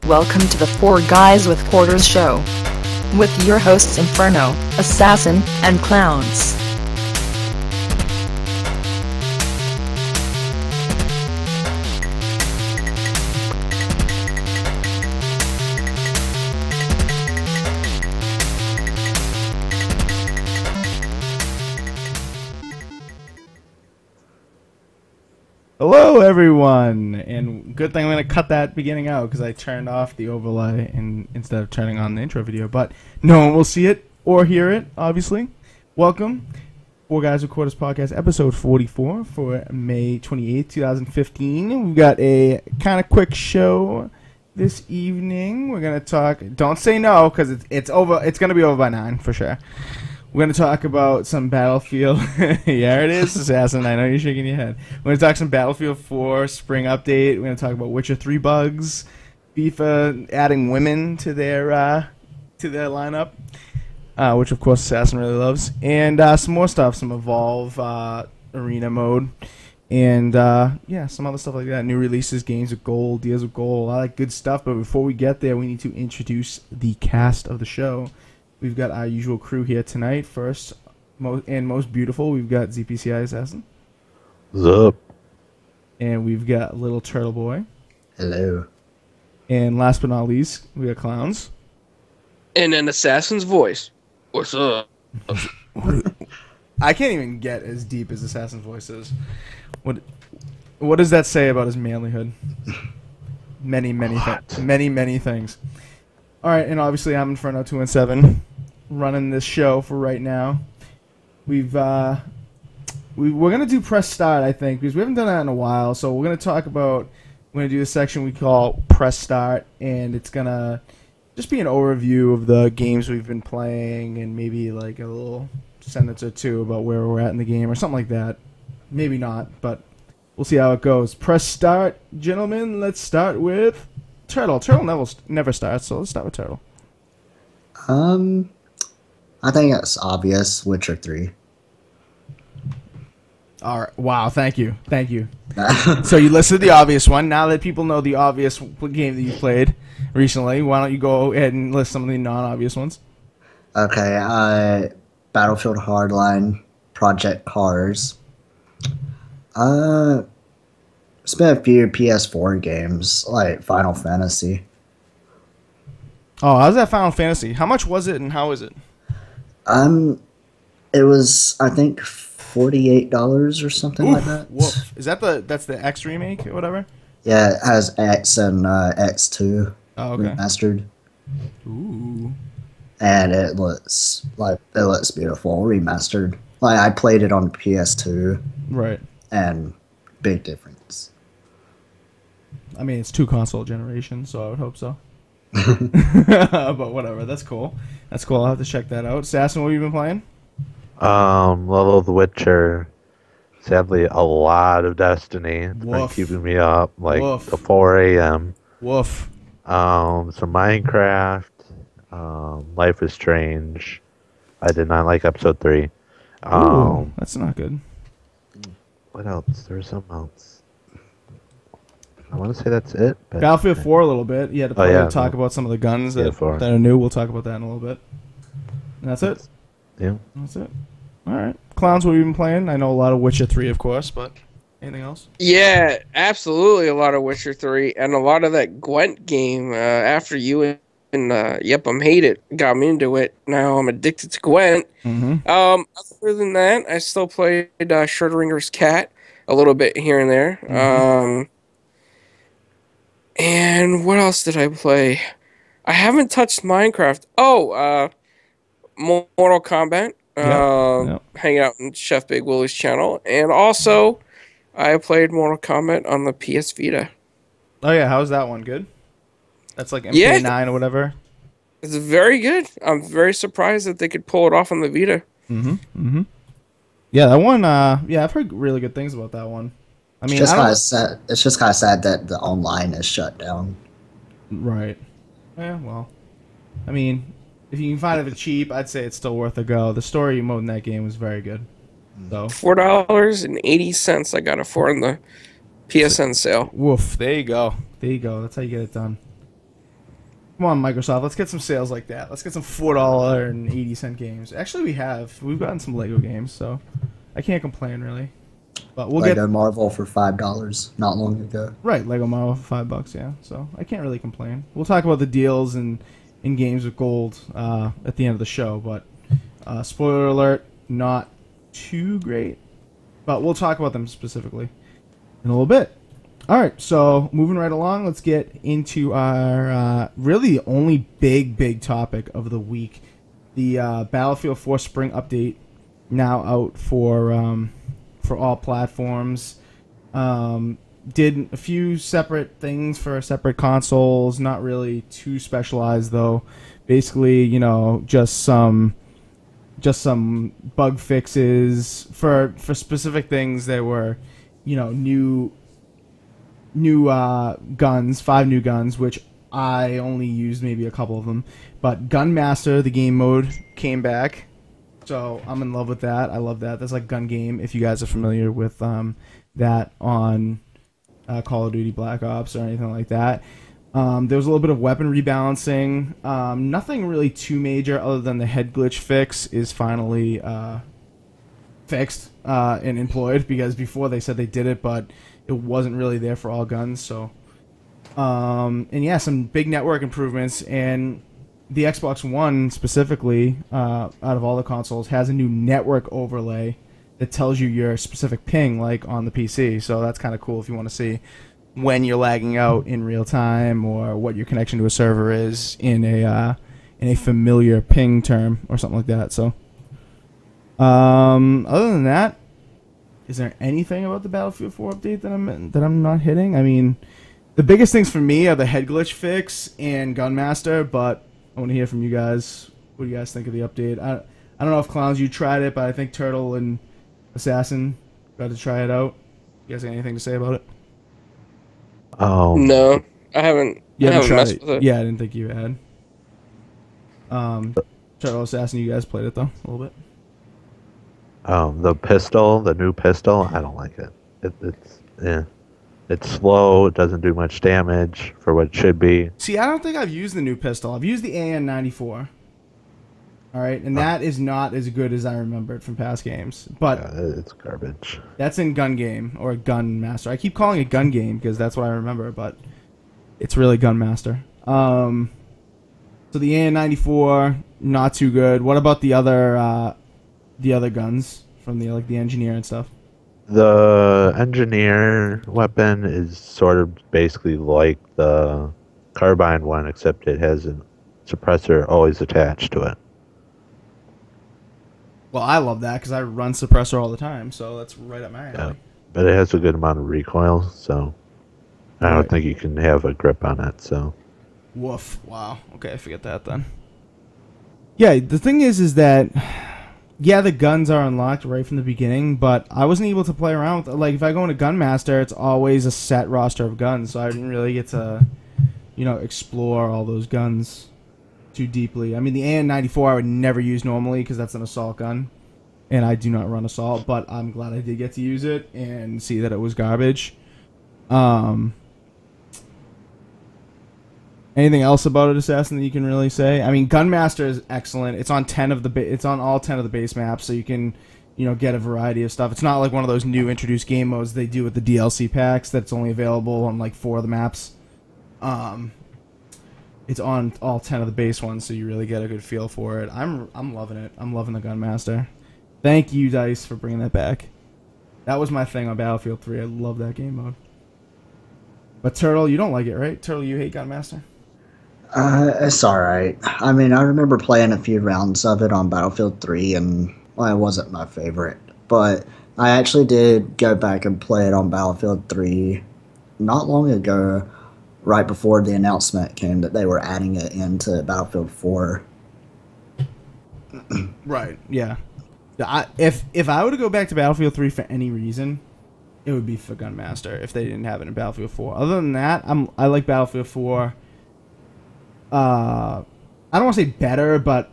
Welcome to the Four Guys with Quarters show. With your hosts Inferno, Assassin, and Clowns. Hello everyone, and good thing I'm going to cut that beginning out because I turned off the overlay instead of turning on the intro video, but no one will see it or hear it, obviously. Welcome, Four Guys with Quarters Podcast, episode 44 for May 28th, 2015. We've got a kind of quick show this evening. We're going to talk, don't say no because it's over. It's going to be over by 9 for sure. We're going to talk about some Battlefield. Yeah, it is, Assassin. I know you're shaking your head. We're going to talk some Battlefield 4 spring update. We're going to talk about Witcher 3 bugs, FIFA adding women to their lineup, which of course Assassin really loves, and some more stuff, some Evolve arena mode, and yeah, some other stuff like that. New releases, games with gold, deals with gold, all that good stuff. But before we get there, we need to introduce the cast of the show. We've got our usual crew here tonight. First, most beautiful, we've got ZPCI Assassin. What's up? And we've got Little Turtle Boy. Hello. And last but not least, we got Clowns. And an Assassin's voice. What's up? I can't even get as deep as Assassin's voice is. What does that say about his manlyhood? Many things. All right, and obviously I'm Inferno 217, running this show for right now. We're gonna do press start, I think, because we haven't done that in a while. So we're gonna do a section we call press start, and it's gonna just be an overview of the games we've been playing, and maybe like a little sentence or two about where we're at in the game or something like that. Maybe not, but we'll see how it goes. Press start, gentlemen. Let's start with Turtle. Turtle never starts, so let's start with Turtle. I think it's obvious. Witcher 3. All right. Wow. Thank you. So you listed the obvious one. Now that people know the obvious game that you played recently, why don't you go ahead and list some of the non-obvious ones? Okay. Battlefield Hardline, Project Cars. It's been a few PS4 games, like Final Fantasy. Oh, how's that Final Fantasy? How much was it and how is it? It was, I think, $48 or something like that. Woof. Is that's the X remake or whatever? Yeah, it has X and X2 remastered. Ooh. And it looks beautiful, remastered. Like I played it on PS2. Right. And big difference. I mean, it's 2 console generations, so I would hope so. But whatever, that's cool. I'll have to check that out. Assassin, what have you been playing? Level of The Witcher. Sadly, a lot of Destiny. It's been keeping me up like till 4 a.m. Woof. Some Minecraft. Life is Strange. I did not like episode 3. Ooh, that's not good. What else? There's something else. I want to say that's it. But Battlefield 4 a little bit. You had to talk about some of the guns that are new. We'll talk about that in a little bit. And that's it. Yeah. That's it. All right. Clowns, what have you been playing? I know a lot of Witcher 3, of course, but anything else? Yeah, absolutely a lot of Witcher 3 and a lot of that Gwent game after you and Yep, I'm Hate It got me into it. Now I'm addicted to Gwent. Mm-hmm. Other than that, I still played Schrodinger's Cat a little bit here and there. Mm-hmm. And what else did I play? I haven't touched Minecraft. Mortal Kombat. Yep. Hanging out on Chef Big Willie's channel. And also, I played Mortal Kombat on the PS Vita. Oh, yeah. How's that one? Good? That's like MK9 or whatever? It's very good. I'm very surprised that they could pull it off on the Vita. Mm-hmm. Mm-hmm. Yeah, that one, I've heard really good things about that one. I mean, it's just kind of sad that the online is shut down. Right. Yeah, well, I mean, if you can find it cheap, I'd say it's still worth a go. The story mode in that game was very good. So $4.80 I got it for in the PSN sale. Woof. There you go. That's how you get it done. Come on, Microsoft. Let's get some sales like that. Let's get some $4.80 games. Actually, we've gotten some Lego games, so I can't complain really. But we'll Lego Marvel for $5 not long ago. Right, Lego Marvel for $5, yeah. So I can't really complain. We'll talk about the deals and in games with gold at the end of the show, but spoiler alert, not too great. But we'll talk about them specifically in a little bit. All right, so moving right along, let's get into our really the only big topic of the week. The Battlefield 4 Spring Update, now out for all platforms. Did a few separate things for separate consoles, not really too specialized though. Basically, you know, just some bug fixes for specific things that were, you know, new guns, 5 new guns, which I only used maybe a couple of them. But Gunmaster, the game mode, came back. So I'm in love with that. I love that. That's like Gun Game, if you guys are familiar with that on Call of Duty Black Ops or anything like that. There was a little bit of weapon rebalancing. Nothing really too major other than the head glitch fix is finally fixed and employed, because before they said they did it, but it wasn't really there for all guns. So, and yeah, some big network improvements, and the Xbox One specifically, out of all the consoles, has a new network overlay that tells you your specific ping, like on the PC. So that's kind of cool if you want to see when you're lagging out in real time, or what your connection to a server is in a familiar ping term or something like that. So, other than that, is there anything about the Battlefield 4 update that I'm not hitting? I mean, the biggest things for me are the head glitch fix and Gunmaster, but I want to hear from you guys. What do you guys think of the update? I don't know if Clowns, you tried it, but I think Turtle and Assassin got to try it out. You guys got anything to say about it? No, I haven't. You I haven't haven't tried messed it? with it. Yeah, I didn't think you had. Turtle, Assassin, you guys played it though a little bit. The new pistol, I don't like it. It's slow. It doesn't do much damage for what it should be. See, I don't think I've used the new pistol. I've used the AN-94. All right, and that is not as good as I remembered from past games. But yeah, it's garbage. That's in Gun Game, or Gun Master. I keep calling it Gun Game because that's what I remember, but it's really Gun Master. So the AN-94, not too good. What about the other guns from the Engineer and stuff? The Engineer weapon is sort of basically like the Carbine one, except it has a suppressor always attached to it. Well, I love that because I run suppressor all the time, so that's right up my alley. Yeah, but it has a good amount of recoil, so I don't think you can have a grip on it. So, woof! Wow. Okay, forget that then. Yeah, the thing is that yeah, the guns are unlocked right from the beginning, but I wasn't able to play around with it. Like if I go into Gunmaster, it's always a set roster of guns, so I didn't really get to, explore all those guns too deeply. I mean, the AN-94 I would never use normally because that's an assault gun, and I do not run assault, but I'm glad I did get to use it and see that it was garbage. Anything else about it, Assassin, that you can really say? I mean, Gunmaster is excellent. It's on it's on all 10 of the base maps, so you can, get a variety of stuff. It's not like one of those new introduced game modes they do with the DLC packs that's only available on like 4 of the maps. It's on all 10 of the base ones, so you really get a good feel for it. I'm loving it. I'm loving the Gunmaster. Thank you, DICE, for bringing that back. That was my thing on Battlefield 3. I love that game mode. But Turtle, you don't like it, right? Turtle, you hate Gunmaster? It's alright. I mean, I remember playing a few rounds of it on Battlefield 3, and well, it wasn't my favorite. But I actually did go back and play it on Battlefield 3 not long ago, right before the announcement came that they were adding it into Battlefield 4. Right, yeah. If I were to go back to Battlefield 3 for any reason, it would be for Gunmaster if they didn't have it in Battlefield 4. Other than that, I like Battlefield 4. I don't want to say better, but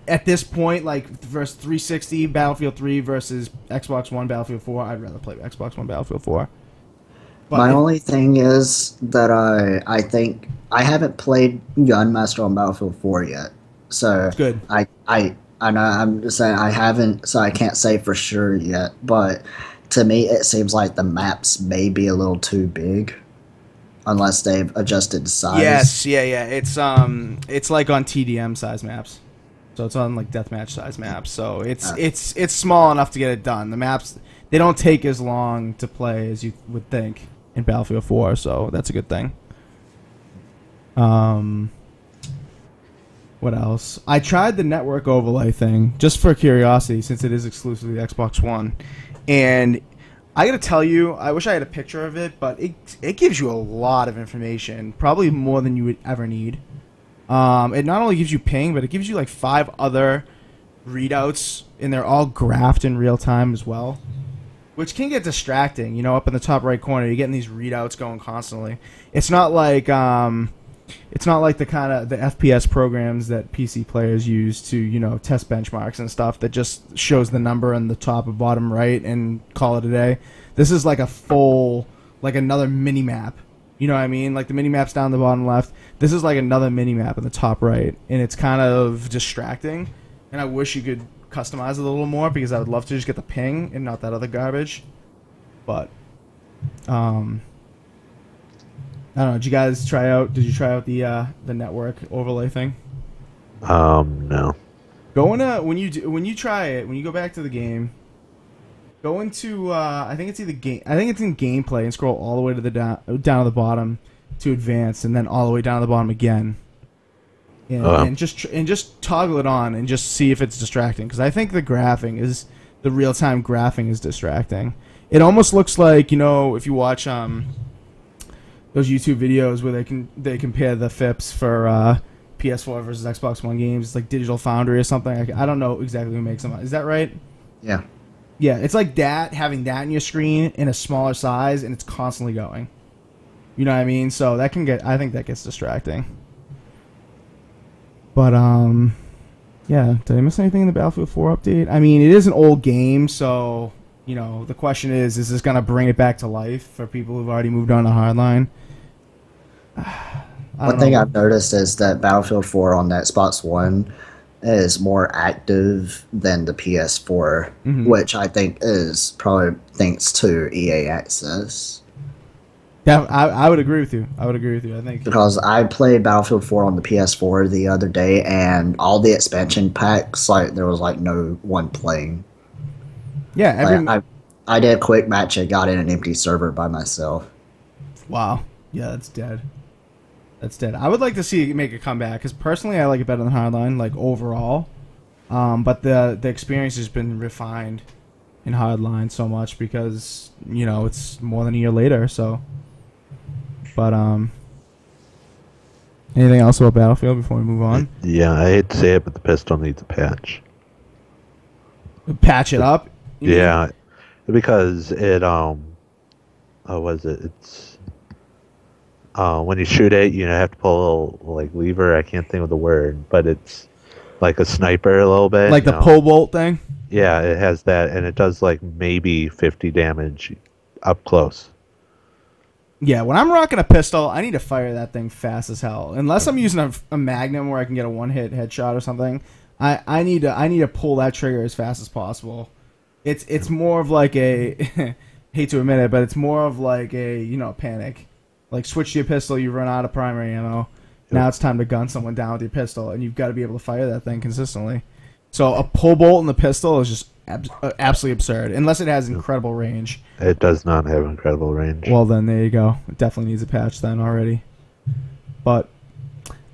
at this point, like versus 360 Battlefield 3 versus Xbox One Battlefield 4, I'd rather play Xbox One Battlefield 4. But My only thing is that I think I haven't played Gunmaster on Battlefield 4 yet, so good. I know I'm just saying I haven't, so I can't say for sure yet. But to me, it seems like the maps may be a little too big, unless they've adjusted size. Yes, yeah. It's like on TDM size maps, so it's on like deathmatch size maps. So it's small enough to get it done. The maps, they don't take as long to play as you would think in Battlefield 4, so that's a good thing. What else? I tried the network overlay thing just for curiosity, since it is exclusively Xbox One, and I gotta tell you, I wish I had a picture of it, but it gives you a lot of information, probably more than you would ever need. It not only gives you ping, but it gives you like 5 other readouts, and they're all graphed in real time as well, which can get distracting. You know, up in the top right corner, you're getting these readouts going constantly. It's not like the kind of the FPS programs that PC players use to, you know, test benchmarks and stuff that just shows the number in the top or bottom right and call it a day. This is like a full, like another mini map. You know what I mean? Like the mini map's down the bottom left. This is like another mini map in the top right, and it's kind of distracting. And I wish you could customize it a little more, because I would love to just get the ping and not that other garbage. But I don't know. Did you guys try out? Did you try out the network overlay thing? No. Go into when you try it, when you go back to the game, go into I think it's either game. I think it's in gameplay, and scroll all the way to the down to the bottom to advance, and then all the way down to the bottom again. And just toggle it on and just see if it's distracting, because I think the real time graphing is distracting. It almost looks like, you know, if you watch those YouTube videos where they compare the FIPS for PS4 versus Xbox One games. It's like Digital Foundry or something. I don't know exactly who makes them. Is that right? Yeah. Yeah, it's like that, having that in your screen in a smaller size, and it's constantly going. You know what I mean? So I think that gets distracting. But yeah, did I miss anything in the Battlefield 4 update? I mean, it is an old game, so, you know, the question is this going to bring it back to life for people who've already moved on to Hardline? One thing I've noticed is that Battlefield 4 on the Xbox One is more active than the PS4, which I think is probably thanks to EA Access. Yeah, I would agree with you. I think because I played Battlefield 4 on the PS4 the other day, and all the expansion packs, like there was like no one playing. Yeah, I did a quick match and got in an empty server by myself. Wow. Yeah, that's dead. That's dead. I would like to see it make a comeback, because personally I like it better than Hardline, like overall. But the experience has been refined in Hardline so much because, you know, it's more than a year later, so. But anything else about Battlefield before we move on? Yeah, I hate to say it, but the pistol needs a patch. Patch it up? Yeah, because it was it? It's when you shoot it, you have to pull a little like lever. I can't think of the word, but it's like a sniper a little bit. Like the pole bolt thing? Yeah, it has that, and it does like maybe 50 damage up close. Yeah, when I'm rocking a pistol, I need to fire that thing fast as hell. Unless I'm using a Magnum where I can get a one-hit headshot or something, I need to pull that trigger as fast as possible. It's more of like a hate to admit it, but it's more of like a, you know, panic. Like, switch to your pistol, you run out of primary ammo. Now it's time to gun someone down with your pistol, and you've got to be able to fire that thing consistently. So a pull bolt in the pistol is just absolutely absurd, unless it has incredible range. It does not have incredible range. Well, then there you go. It definitely needs a patch then already. But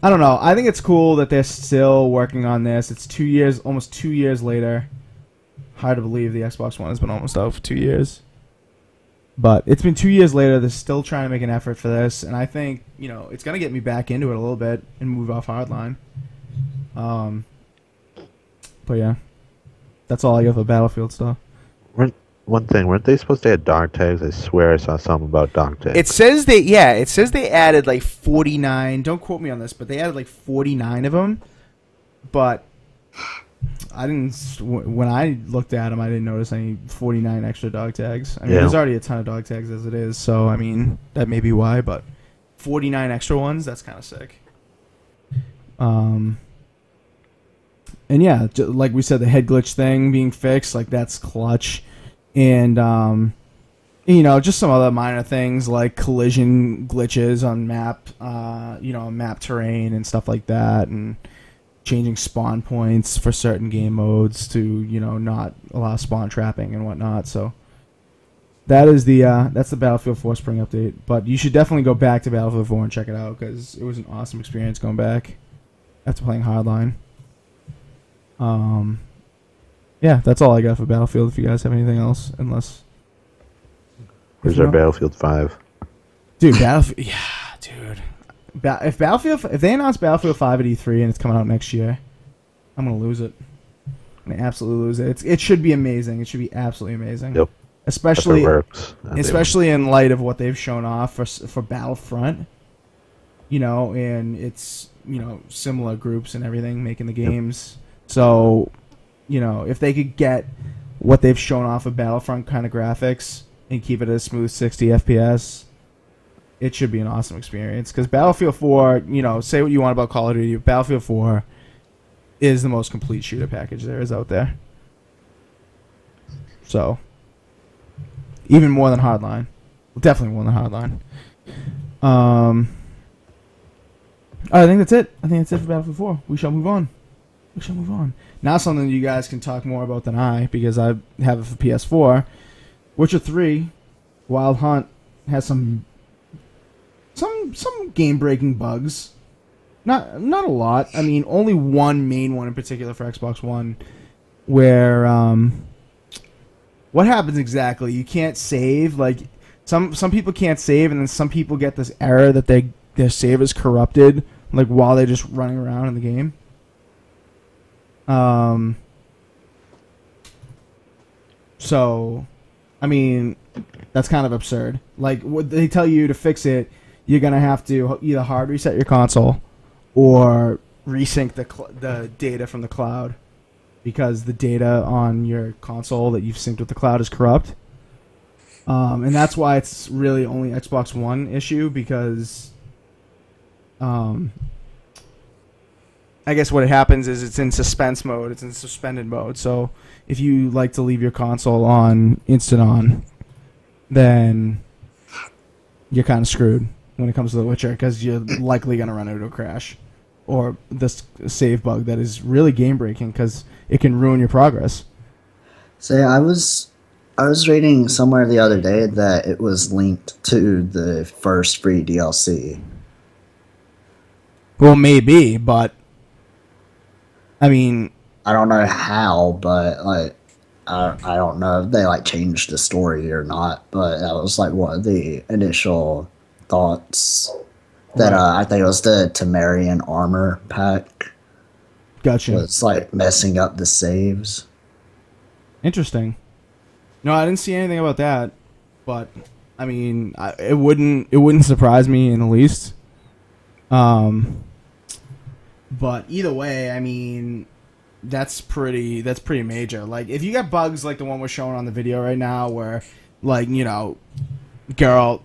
I don't know. I think it's cool that they're still working on this. It's 2 years, almost 2 years later. Hard to believe the Xbox One has been almost out for 2 years. But it's been 2 years later. They're still trying to make an effort for this, and I think, you know, it's gonna get me back into it a little bit and move off Hardline. But yeah, that's all I got for Battlefield stuff. One thing, weren't they supposed to add dog tags? I swear I saw something about dog tags. It says they added like 49. Don't quote me on this, but they added like 49 of them. But I didn't. When I looked at them, I didn't notice any 49 extra dog tags. I mean, Yeah. there's already a ton of dog tags as it is, so I mean that may be why. But 49 extra ones, that's kind of sick. And yeah, like we said, the head glitch thing being fixed, like that's clutch, and you know, just some other minor things like collision glitches on map, you know, map terrain and stuff like that, and changing spawn points for certain game modes to, you know, not allow spawn trapping and whatnot. So that is that's the Battlefield 4 spring update. But you should definitely go back to Battlefield 4 and check it out because it was an awesome experience going back after playing Hardline. Yeah, that's all I got for Battlefield. If you guys have anything else, unless Where's our Battlefield 5? dude, Battlefield, yeah, dude. If they announce Battlefield 5 at E3 and it's coming out next year, I'm gonna lose it. I'm gonna absolutely lose it. It should be amazing. It should be absolutely amazing. Yep. Especially Especially in light of what they've shown off for Battlefront. You know, and it's, you know, similar groups and everything making the games. So, you know, if they could get what they've shown off of Battlefront kind of graphics and keep it at a smooth 60 FPS, it should be an awesome experience. Because Battlefield 4, you know, say what you want about Call of Duty, Battlefield 4 is the most complete shooter package there is out there. So, even more than Hardline. Definitely more than Hardline. I think that's it. I think that's it for Battlefield 4. We shall move on. Now something you guys can talk more about than I, because I have it for PS4. Witcher 3, Wild Hunt has some game-breaking bugs. Not a lot. I mean, only one main one in particular for Xbox One, where what happens exactly? You can't save. Like some people can't save, and then some people get this error that their save is corrupted, like while they're just running around in the game. So, I mean, that's kind of absurd. Like, what they tell you to fix it, you're gonna have to either hard reset your console or resync the data from the cloud, because the data on your console that you've synced with the cloud is corrupt. And that's why it's really only Xbox One issue, because I guess what happens is it's in suspense mode. It's in suspended mode. So if you like to leave your console on instant on, then you're kind of screwed when it comes to The Witcher, because you're likely going to run into a crash or this save bug that is really game breaking, because it can ruin your progress. Say, I was reading somewhere the other day that it was linked to the first free DLC. Well, maybe, but I mean, I don't know how, but like, I don't know if they like changed the story or not. But that was like one of the initial thoughts. That I think it was the Temerian armor pack. Gotcha. Was like messing up the saves. Interesting. No, I didn't see anything about that, but I mean, it wouldn't surprise me in the least. But either way, I mean, that's pretty major. Like, if you got bugs like the one we're showing on the video right now, where, like, you know, Geralt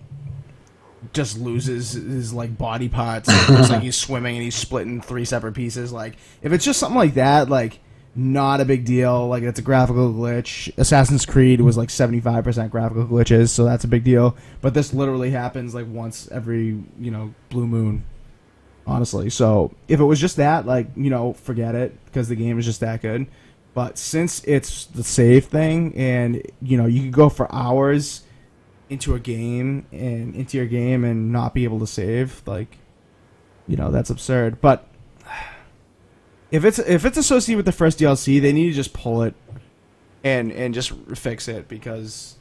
just loses his like body parts, and it looks like he's swimming and he's split in 3 separate pieces. Like, if it's just something like that, like, not a big deal. Like, it's a graphical glitch. Assassin's Creed was like 75% graphical glitches, so that's a big deal. But this literally happens like once every, you know, blue moon. Honestly, so if it was just that, like, you know, forget it, because the game is just that good. But since it's the save thing, and, you know, you can go for hours into your game and not be able to save, like, you know, that's absurd. But if it's associated with the first DLC, they need to just pull it and just fix it, because,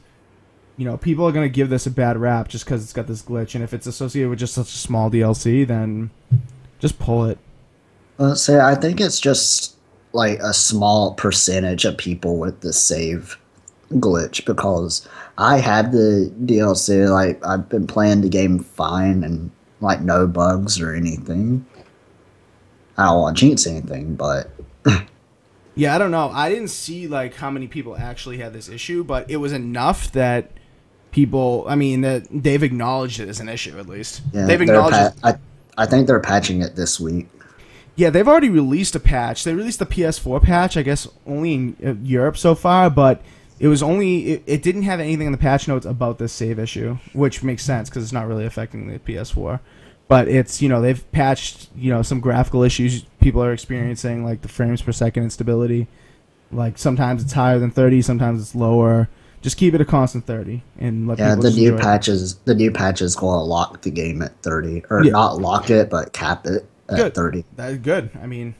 you know, people are going to give this a bad rap just because it's got this glitch. And if it's associated with just such a small DLC, then just pull it. Say, I think it's just like a small percentage of people with the save glitch, because I have the DLC. Like, I've been playing the game fine and like no bugs or anything. I don't want to jinx anything, but Yeah, I don't know. I didn't see like how many people actually had this issue, but it was enough that people. I mean, that they've acknowledged it as an issue. At least Yeah, they've acknowledged. I think they're patching it this week. Yeah, they've already released a patch. They released the PS4 patch, I guess, only in Europe so far, but it was only it didn't have anything in the patch notes about this save issue, which makes sense because it's not really affecting the PS4. But it's, they've patched, some graphical issues people are experiencing, like the frames per second instability. Like sometimes it's higher than 30, sometimes it's lower. Just keep it a constant 30 and let people the new enjoy patches. The new patches going to lock the game at 30, or not lock it, but cap it at 30. That's good. I mean,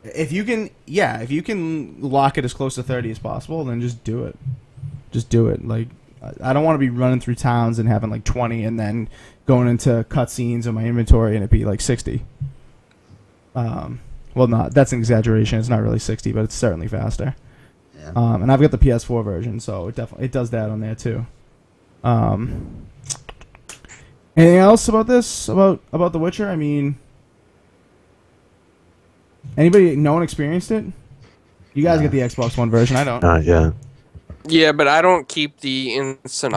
if you can lock it as close to 30 as possible, then just do it. Just do it. Like, I don't want to be running through towns and having like 20 and then going into cutscenes in my inventory and it be like 60. Well, that's an exaggeration. It's not really 60, but it's certainly faster. Yeah. And I've got the PS4 version, so it does that on there too. Anything else about this? About The Witcher? I mean, no one experienced it? You guys get the Xbox One version. I don't. Yeah. Yeah, but I don't keep the instant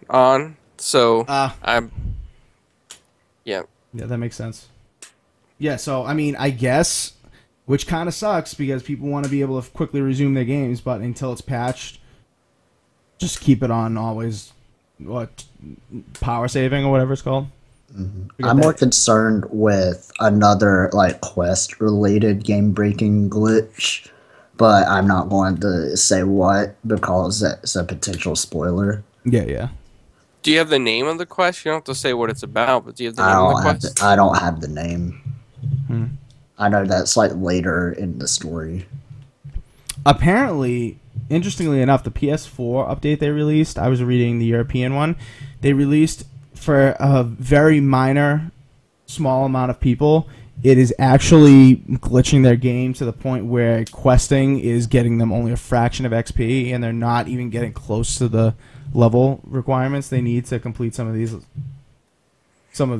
on, so I'm. Yeah. Yeah, that makes sense. Yeah, so I mean, I guess, which kind of sucks because people want to be able to quickly resume their games, but until it's patched, just keep it on always. Power saving or whatever it's called. Mm-hmm. I'm more concerned with another like quest related game breaking glitch, but I'm not going to say what because that's a potential spoiler. Yeah. Do you have the name of the quest? You don't have to say what it's about, but do you have the name of the quest? I don't have the name. I know that's like later in the story. Apparently, interestingly enough, the PS4 update they released, I was reading the European one, they released for a very minor, small amount of people. It is actually glitching their game to the point where questing is getting them only a fraction of XP, and they're not even getting close to the level requirements they need to complete some of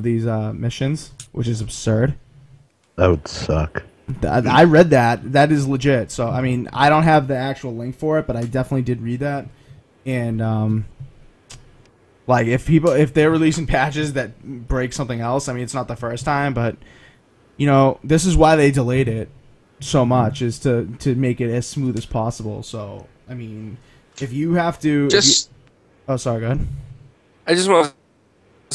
these missions, which is absurd. That would suck. I read that. That is legit. So, I mean, I don't have the actual link for it, but I definitely did read that. And, like, if they're releasing patches that break something else, I mean, it's not the first time, but, this is why they delayed it so much, is to make it as smooth as possible. So, I mean, if you have to... oh, sorry, go ahead. I just want to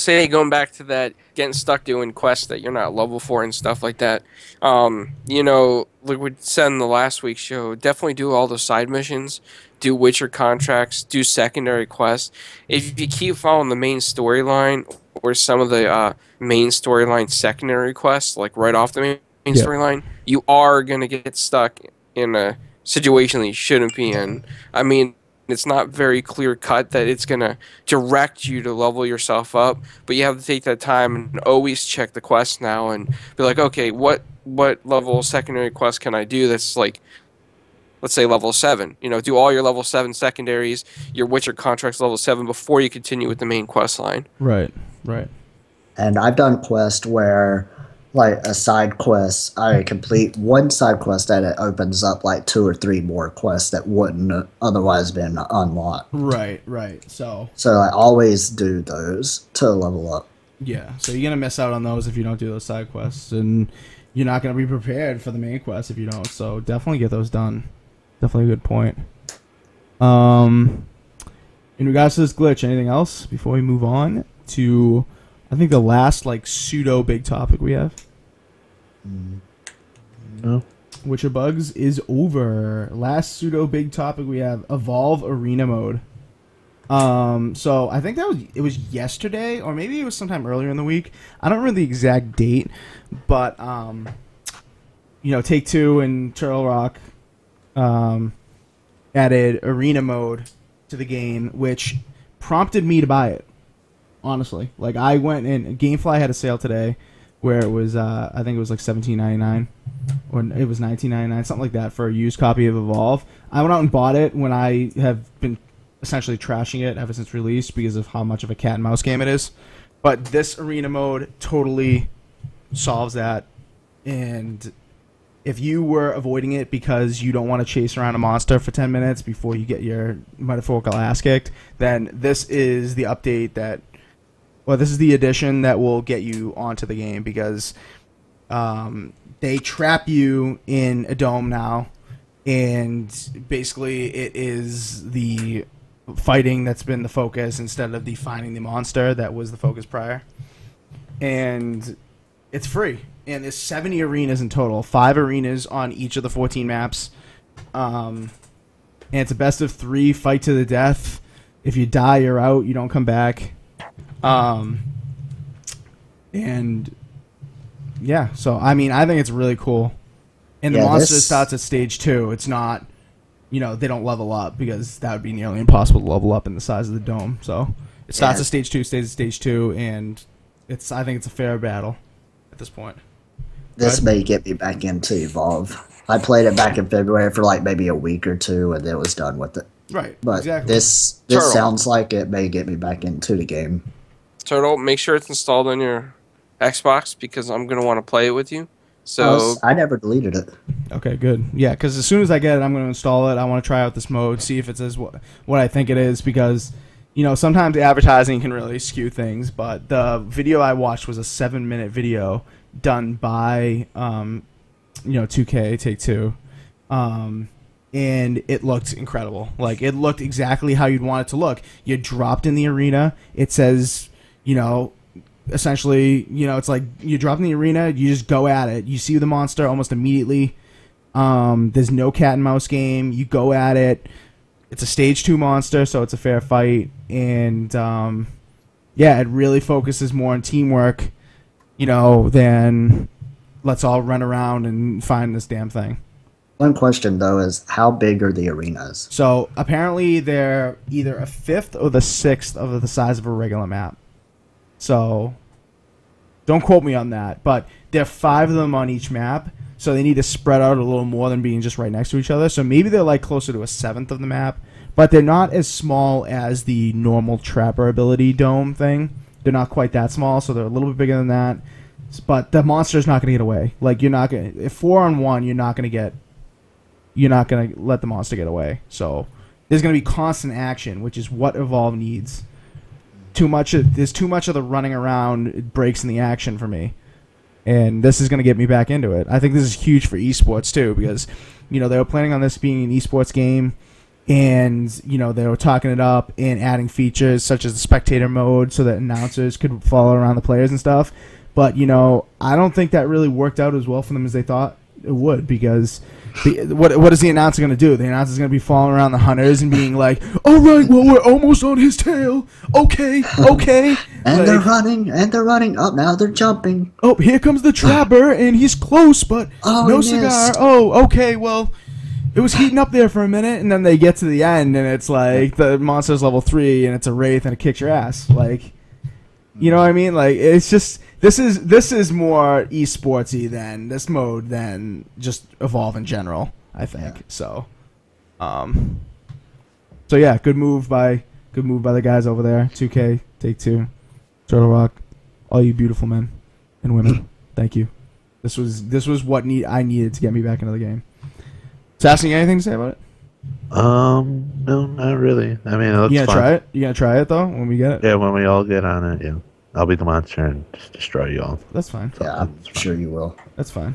say, going back to that, getting stuck doing quests that you're not level for and stuff like that. Like we said in the last week's show, definitely do all the side missions, do Witcher contracts, do secondary quests. If you keep following the main storyline or some of the main storyline secondary quests, like right off the main storyline, you are going to get stuck in a situation that you shouldn't be in. I mean, it's not very clear cut that it's going to direct you to level yourself up, but you have to take that time and always check the quest now and be like, okay, what level secondary quest can I do that's like, let's say level 7. Do all your level 7 secondaries, your Witcher contracts level 7 before you continue with the main quest line. Right. And I've done quests where, like a side quest, I complete one side quest and it opens up like 2 or 3 more quests that wouldn't have otherwise been unlocked. Right. So I always do those to level up. Yeah, so you're going to miss out on those if you don't do those side quests, and you're not going to be prepared for the main quest if you don't, so definitely get those done. Definitely a good point. In regards to this glitch, anything else before we move on to... I think the last, pseudo big topic we have. No. Witcher Bugs is over. Last pseudo big topic we have, Evolve Arena Mode. So I think it was yesterday, or maybe it was sometime earlier in the week. I don't remember the exact date, but Take-Two and Turtle Rock added Arena Mode to the game, which prompted me to buy it. Honestly, I went in. GameFly had a sale today, where it was I think it was like $17.99, or it was $19.99, something like that, for a used copy of Evolve. I went out and bought it when I have been essentially trashing it ever since release because of how much of a cat and mouse game it is. But this Arena Mode totally solves that, and if you were avoiding it because you don't want to chase around a monster for 10 minutes before you get your metaphorical ass kicked, then this is the update that, well, this is the addition that will get you onto the game, because they trap you in a dome now, and basically it is the fighting that's been the focus instead of the finding the monster that was the focus prior. And it's free. And there's 70 arenas in total, 5 arenas on each of the 14 maps. And it's a best of 3 fight to the death. If you die, you're out. You don't come back. And yeah, so I mean, I think it's really cool. And the monster starts at stage 2. It's not, you know, they don't level up, because that would be nearly impossible to level up in the size of the dome. So it starts at stage 2, stays at stage 2, and I think it's a fair battle at this point. This may get me back into Evolve. I played it back in February for like maybe a week or 2, and then was done with it. Right, but exactly. This sounds like it may get me back into the game. Turtle, make sure it's installed on your Xbox, because I'm going to want to play it with you. So I never deleted it. Okay, good. Yeah, because as soon as I get it, I'm going to install it. I want to try out this mode, see if it says what I think it is, because, you know, sometimes advertising can really skew things. But the video I watched was a 7-minute video done by, 2K Take-Two, and it looked incredible. Like, it looked exactly how you'd want it to look. You dropped in the arena. It says, you know, essentially, you know, it's like you drop in the arena, you just go at it. You see the monster almost immediately. There's no cat and mouse game. You go at it. It's a stage 2 monster, so it's a fair fight. And yeah, it really focuses more on teamwork, you know, than let's all run around and find this damn thing. One question, though, is how big are the arenas? So apparently they're either a fifth or the sixth of the size of a regular map. So don't quote me on that, but there are 5 of them on each map, so they need to spread out a little more than being just right next to each other. So maybe they're like closer to a seventh of the map, but they're not as small as the normal Trapper ability dome thing. They're not quite that small, so they're a little bit bigger than that. But the monster's not going to get away. Like, you're not going to, if 4-on-1, you're not going to let the monster get away. So there's going to be constant action, which is what Evolve needs. There's too much of the running around. It breaks in the action for me, and this is going to get me back into it. I think this is huge for esports too, because, you know, they were planning on this being an esports game, and, you know, they were talking it up and adding features such as the spectator mode so that announcers could follow around the players and stuff. But, you know, I don't think that really worked out as well for them as they thought it would, because what is the announcer going to do? The announcer is going to be following around the hunters and being like, all right, well, we're almost on his tail. Okay. And they're running. Oh, now they're jumping. Oh, here comes the Trapper, and he's close, but no cigar. Oh, okay, well, it was heating up there for a minute, and then they get to the end, and it's like the monster's level 3, and it's a wraith, and it kicks your ass. Like, you know what I mean? Like, it's just... This is more esportsy than this mode than just Evolve in general, I think. Yeah. So yeah, good move by the guys over there. 2K, Take-Two, Turtle Rock, all you beautiful men and women. Thank you. This was what I needed to get me back into the game. Sassy, anything to say about it? No, not really. I mean, it looks fun. Try it? You gonna try it though when we get it? Yeah, when we all get on it. Yeah. I'll be the monster and just destroy you all. That's fine. Yeah, I'm sure you will. That's fine.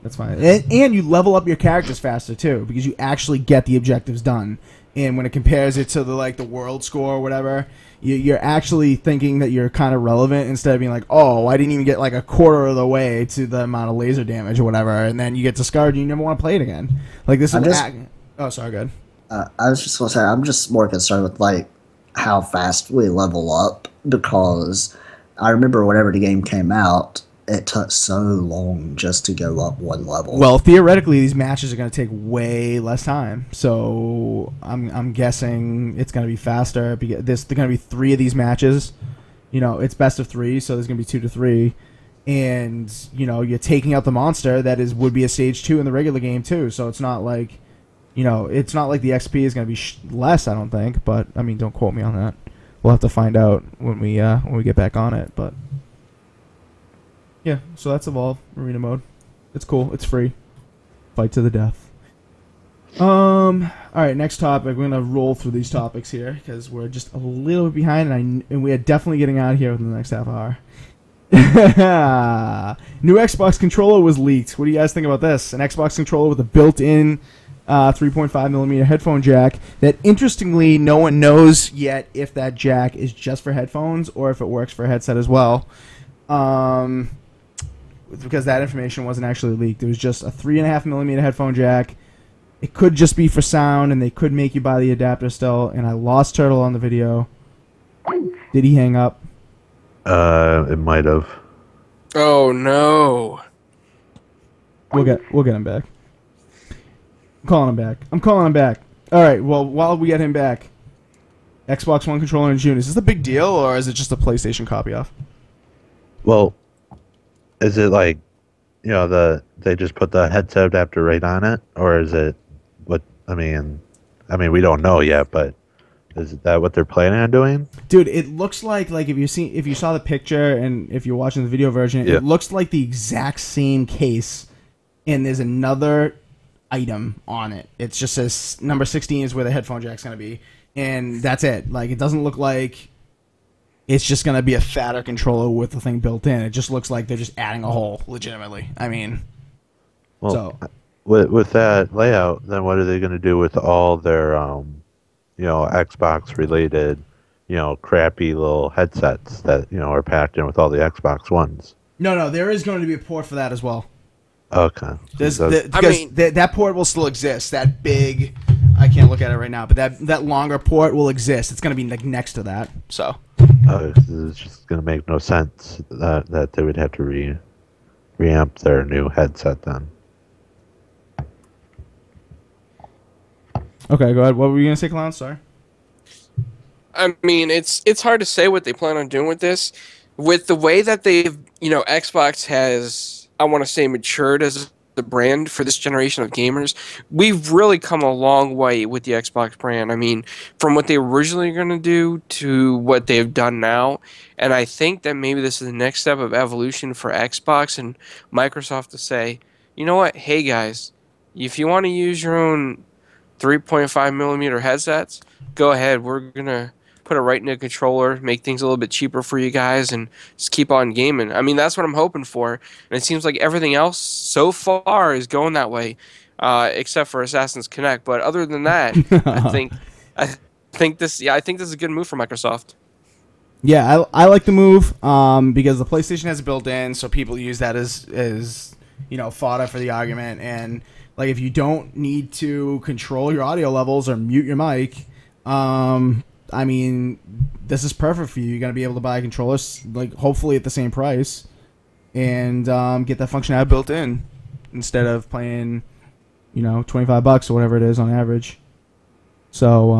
And you level up your characters faster too, because you actually get the objectives done. And when it compares it to the world score or whatever, you're actually thinking that you're kind of relevant instead of being like, oh, I didn't even get like a quarter of the way to the amount of laser damage or whatever, and then you get discarded and you never want to play it again. Like this is. Oh, sorry, go ahead. I was just going to say, I'm just more concerned with like how fast we level up, because I remember whenever the game came out, it took so long just to go up one level. Well, theoretically, these matches are going to take way less time, so I'm guessing it's going to be faster. There's going to be 3 of these matches. You know, it's best of 3, so there's going to be 2 to 3, and you know, you're taking out the monster that would be a stage 2 in the regular game too. So it's not like, you know, it's not like the XP is going to be less. I don't think, but I mean, don't quote me on that. We'll have to find out when we get back on it, but yeah. So that's Evolve Arena mode. It's cool. It's free. Fight to the death. All right, next topic. We're gonna roll through these topics here because we're just a little bit behind, and we are definitely getting out of here within the next half hour. New Xbox controller was leaked. What do you guys think about this? An Xbox controller with a built-in 3.5mm headphone jack that, interestingly, no one knows yet if that jack is just for headphones or if it works for a headset as well. Because that information wasn't actually leaked. It was just a 3.5mm headphone jack. It could just be for sound, and they could make you buy the adapter still. And I lost Turtle on the video. Did he hang up? It might have. Oh no. We'll get him back. I'm calling him back. All right. Well, while we get him back, Xbox One controller in June. Is this a big deal, or is it just a PlayStation copy off? Well, is it like, they just put the headset adapter right on it, or is it what? I mean, we don't know yet, but is that what they're planning on doing? Dude, it looks like if you saw the picture and if you're watching the video version, Yeah. It looks like the exact same case, and there's another item on it. It just says number 16 is where the headphone jack's gonna be, and that's it. Like, it doesn't look like it's just gonna be a fatter controller with the thing built in. It just looks like they're just adding a hole, legitimately. I mean, Well, so with that layout, then what are they going to do with all their, Xbox related, crappy little headsets that are packed in with all the Xbox Ones? no, there is going to be a port for that as well. Okay. Because mean- that port will still exist. That big, I can't look at it right now, but that longer port will exist. It's going to be like next to that. So It's just going to make no sense that they would have to reamp their new headset then. okay, go ahead. What were you going to say, Clown? Sorry. I mean, it's hard to say what they plan on doing with this. With the way that they've, Xbox has, I want to say, matured as the brand for this generation of gamers, we've really come a long way with the Xbox brand. I mean, from what they were originally going to do to what they've done now. And I think that maybe this is the next step of evolution for Xbox and Microsoft to say, you know what, hey guys, if you want to use your own 3.5mm headsets, go ahead. We're going to put it right in a controller, make things a little bit cheaper for you guys, and just keep on gaming. I mean, that's what I'm hoping for. And it seems like everything else so far is going that way, except for Assassin's Connect. But other than that, I think this is a good move for Microsoft. Yeah, I like the move because the PlayStation has it built in, so people use that as fodder for the argument. And like, if you don't need to control your audio levels or mute your mic, I mean, this is perfect for you. You're gonna be able to buy controllers, like, hopefully at the same price, and get that functionality built in instead of paying, $25 or whatever it is on average. So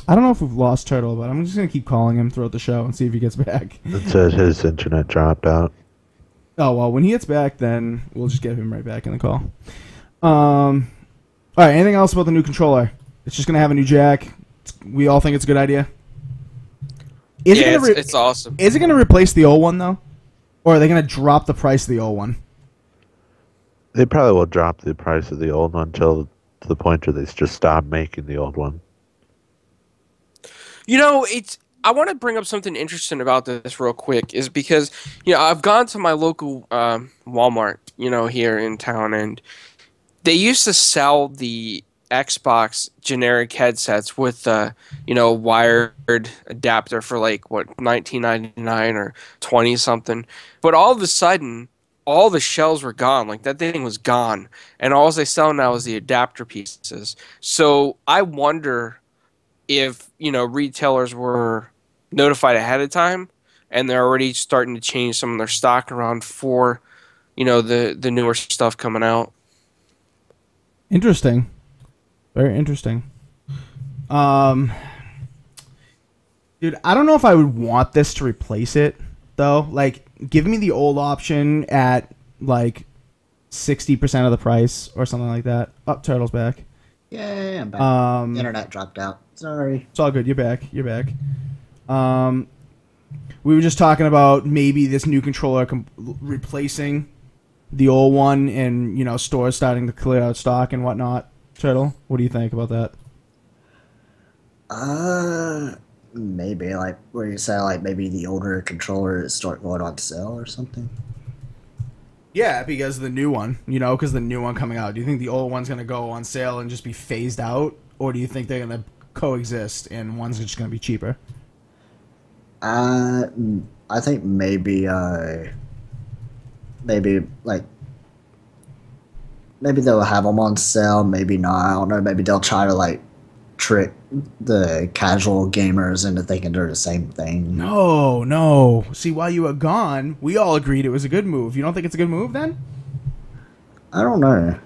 I don't know if we've lost Turtle, but I'm just gonna keep calling him throughout the show and see if he gets back. It said his internet dropped out. Oh well, when he gets back, then we'll just get him right back in the call. All right. Anything else about the new controller? It's just gonna have a new jack. We all think it's a good idea. It's awesome. Is it going to replace the old one, though? Or are they going to drop the price of the old one? They probably will drop the price of the old one to the point where they just stop making the old one. I want to bring up something interesting about this real quick, is because, I've gone to my local Walmart, here in town, and they used to sell the Xbox generic headsets with wired adapter for like $19.99 or 20 something, but all of a sudden all the shells were gone. Like, that thing was gone, and all they sell now is the adapter pieces. So I wonder if retailers were notified ahead of time and they're already starting to change some of their stock around for the newer stuff coming out. Interesting. Very interesting. Dude, I don't know if I would want this to replace it, though. Like, give me the old option at, like, 60% of the price or something like that. Oh, Turtle's back. Yay, I'm back. Internet dropped out. Sorry. It's all good. You're back. We were just talking about maybe this new controller replacing the old one, and stores starting to clear out stock and whatnot. Turtle, what do you think about that? Maybe like where you say like maybe the older controllers start going on sale or something. Yeah, because the new one, because the new one coming out. Do you think the old one's gonna go on sale and just be phased out, or do you think they're gonna coexist and one's just gonna be cheaper? I think maybe they'll have them on sale. Maybe not. I don't know. Maybe they'll try to like trick the casual gamers into thinking they're the same thing. No. See, while you were gone, we all agreed it was a good move. You don't think it's a good move then? I don't know.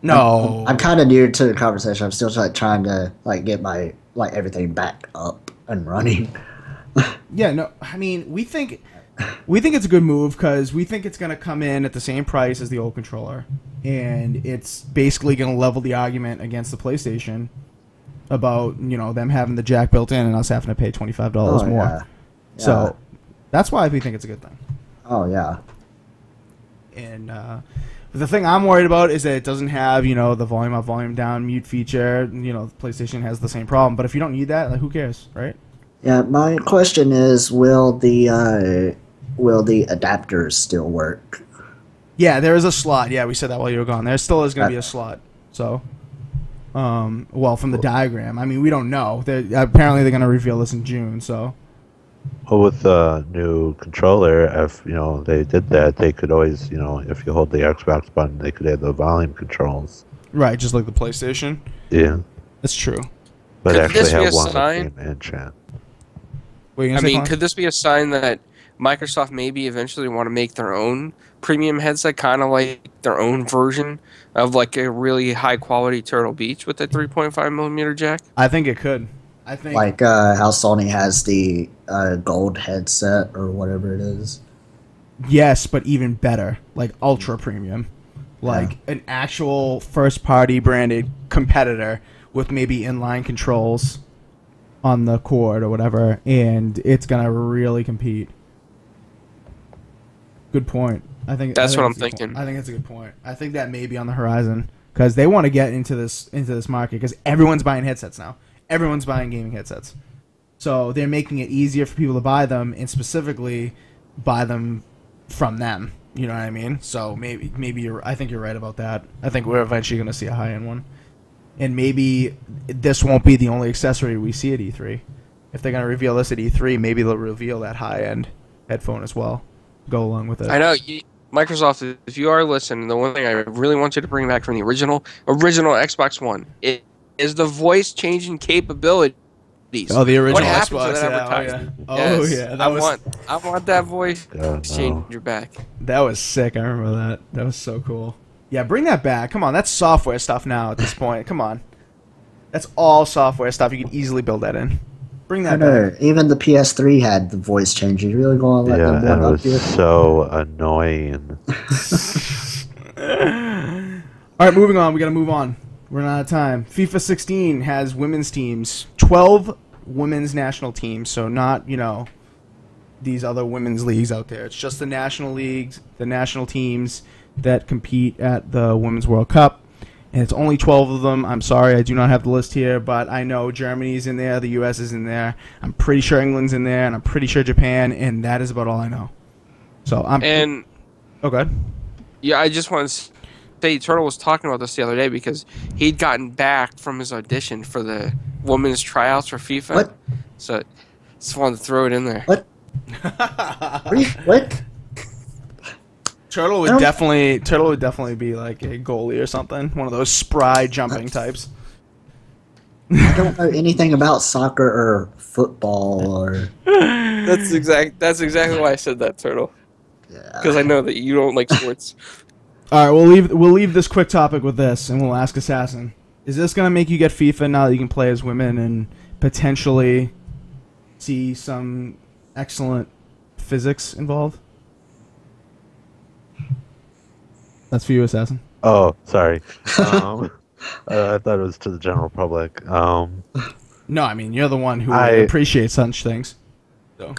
No. I'm kind of new to the conversation. I'm still trying to like get my like everything back up and running. Yeah, no. I mean, we think it's a good move because we think it's going to come in at the same price as the old controller, and it's basically going to level the argument against the PlayStation about them having the jack built in and us having to pay $25 more. Yeah. So that's why we think it's a good thing. Oh yeah. And the thing I'm worried about is that it doesn't have the volume up, volume down mute feature. The PlayStation has the same problem, but if you don't need that, like, who cares, right? Yeah. My question is, will the adapters still work? Yeah, there is a slot. Yeah, we said that while you were gone. There still is going to be a slot. So, well, from the diagram, I mean, we don't know. Apparently, they're going to reveal this in June. So, Well, with the new controller, if they did that, they could always, if you hold the Xbox button, they could add the volume controls. right, just like the PlayStation. Yeah, That's true. but Could actually this be have a one with sign? game and chat. What are you I gonna say, mean, Colin? could this be a sign that Microsoft maybe eventually want to make their own premium headset, kind of like their own version of like a really high quality Turtle Beach with a 3.5 millimeter jack? I think it could. I think Like how Sony has the gold headset or whatever it is. yes, but even better, like ultra premium, like an actual first party branded competitor with maybe inline controls on the cord or whatever, and it's gonna really compete. Good point. I think That's what I'm it's a good thinking. point. I think that's a good point. I think that may be on the horizon because they want to get into this market because everyone's buying headsets now. Everyone's buying gaming headsets, so they're making it easier for people to buy them and specifically buy them from them. You know what I mean? So maybe I think you're right about that. I think we're eventually going to see a high end one, and maybe this won't be the only accessory we see at E3. If they're going to reveal this at E3, maybe they'll reveal that high end headphone as well. Go along with it. I know Microsoft. If you are listening, the one thing I really want you to bring back from the original Xbox One is the voice changing capabilities. Oh, the original What happened Xbox. to that Yeah, advertisement? oh Yes, yeah. I want that voice God, no. changer back. That was sick. I remember that. That was so cool. Yeah, bring that back. Come on, that's software stuff now at this point. Come on. That's all software stuff. You can easily build that in. Bring I that know. back. Even the PS3 had the voice changer. You really going to let Yeah, them and one it up was here? so annoying. All right, moving on. We got to move on. We're out of time. FIFA 16 has women's teams. 12 women's national teams. So not, these other women's leagues out there. It's just the national leagues, the national teams that compete at the Women's World Cup. And it's only 12 of them. I'm sorry, I do not have the list here, but I know Germany's in there, the U.S. is in there. I'm pretty sure England's in there, and I'm pretty sure Japan, and that is about all I know. So I'm... And Oh, good. yeah, I just want to say Turtle was talking about this the other day because he'd gotten back from his audition for the women's tryouts for FIFA. What? So just wanted to throw it in there. What? What? Turtle would definitely be like a goalie or something. One of those spry jumping types. I don't know anything about soccer or football or. That's exactly why I said that, Turtle. Because I know that you don't like sports. All right, we'll leave this quick topic with this, and we'll ask Assassin: is this gonna make you get FIFA now that you can play as women and potentially see some excellent physics involved? That's for you, Assassin. Oh, sorry. I thought it was to the general public. No, I mean you're the one who I appreciates such things. So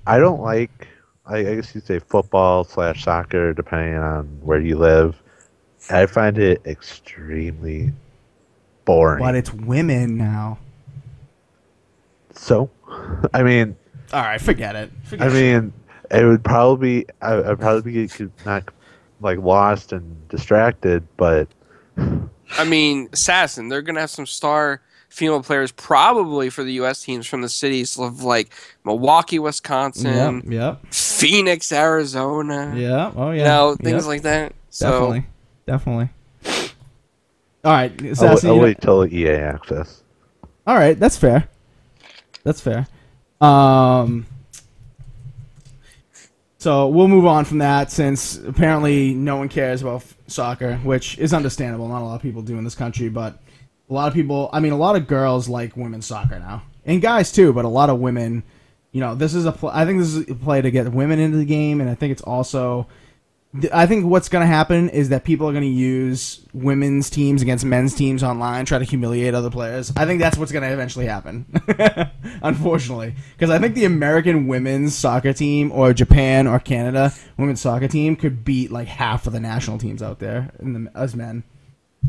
I don't like I guess you'd say football / soccer, depending on where you live. I find it extremely boring. But it's women now. So, I mean, All right, forget it. I mean, it would probably I'd probably be not like lost and distracted, but I mean, Assassin, they're going to have some star female players probably for the U.S. teams from the cities of like Milwaukee, Wisconsin, Yep. Phoenix, Arizona. Yeah. Oh yeah. You know, things Yep. like that. So, Definitely. All right, I'll Assassin. wait till EA access. All right, that's fair. That's fair. So we'll move on from that since apparently no one cares about soccer, which is understandable. Not a lot of people do in this country, but a lot of people, I mean, a lot of girls like women's soccer now. And guys too, but a lot of women, you know, this is I think this is a play to get women into the game, and I think it's also, I think what's going to happen is that people are going to use women's teams against men's teams online, try to humiliate other players. I think that's what's going to eventually happen, unfortunately. Because I think the American women's soccer team, or Japan or Canada women's soccer team, could beat like half of the national teams out there as men,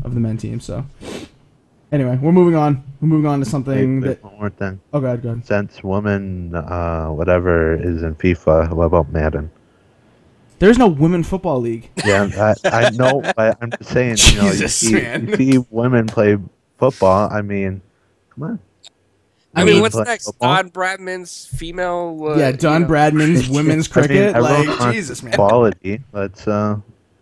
of the men team. So, anyway, we're moving on. We're moving on to something Wait, that... one more thing. Oh, go ahead. Since women, whatever is in FIFA, what about Madden? There's no women football league. Yeah, I know, but I'm just saying, you know, Jesus, man. you see women play football. I mean, come on. I mean, what's play next? football? Don Bradman's female. Yeah, Don Bradman's women's cricket. everyone Like, wants Jesus, man. quality. Let's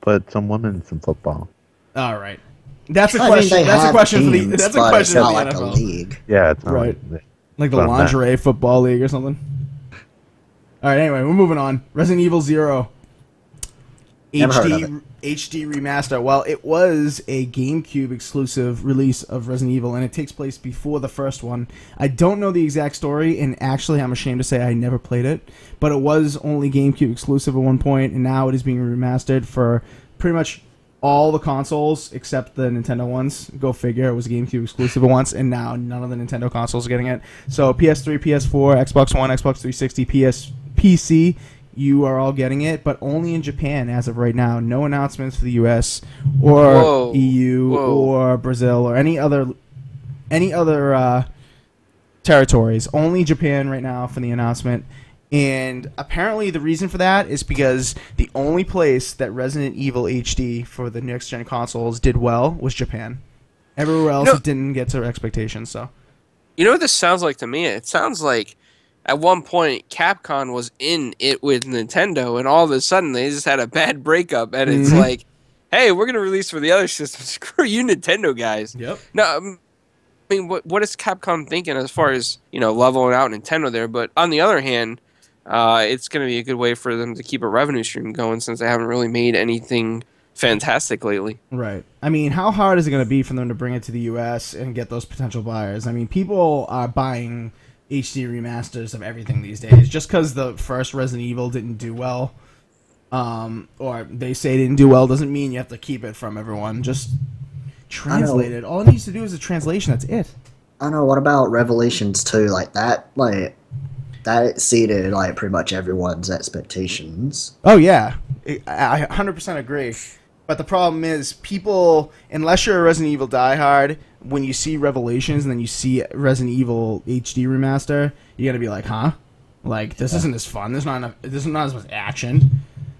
put some women in some football. All right. That's a I mean, question. they That's a have question for the. teams, That's a but question it's for not the like a NFL. league. Yeah, it's not Right. Like the But I'm not- lingerie football league or something. All right. Anyway, we're moving on. Resident Evil 0. Never heard of HD remaster. Well, it was a GameCube exclusive release of Resident Evil, and it takes place before the first one. I don't know the exact story, and actually, I'm ashamed to say I never played it. But it was only GameCube exclusive at one point, and now it is being remastered for pretty much all the consoles except the Nintendo ones. Go figure. It was a GameCube exclusive once, and now none of the Nintendo consoles are getting it. So PS3, PS4, Xbox One, Xbox 360, PC. You are all getting it, but only in Japan as of right now. No announcements for the US or Whoa. EU Whoa. or Brazil or any other territories. Only Japan right now for the announcement. And apparently the reason for that is because the only place that Resident Evil HD for the next gen consoles did well was Japan. Everywhere else No. it didn't get to expectations. So You know what this sounds like to me? It sounds like at one point Capcom was in it with Nintendo, and all of a sudden they just had a bad breakup, and it's Mhm. like, hey, we're gonna release for the other systems. Screw you, Nintendo guys. yep. No, I mean, what is Capcom thinking as far as leveling out Nintendo there? But on the other hand, it's gonna be a good way for them to keep a revenue stream going since they haven't really made anything fantastic lately. Right. I mean, how hard is it going to be for them to bring it to the U.S. and get those potential buyers? I mean, people are buying HD remasters of everything these days just because the first Resident Evil didn't do well, or they say it didn't do well, doesn't mean you have to keep it from everyone. Just translate it. All it needs to do is a translation. That's it. I don't know. What about Revelations 2? Like that exceeded like pretty much everyone's expectations. Oh yeah, I 100% agree. But the problem is, people, unless you're a Resident Evil diehard, when you see Revelations and then you see Resident Evil HD remaster, you're gonna be like, "Huh? Like this isn't as fun. There's not enough. There's not as much action.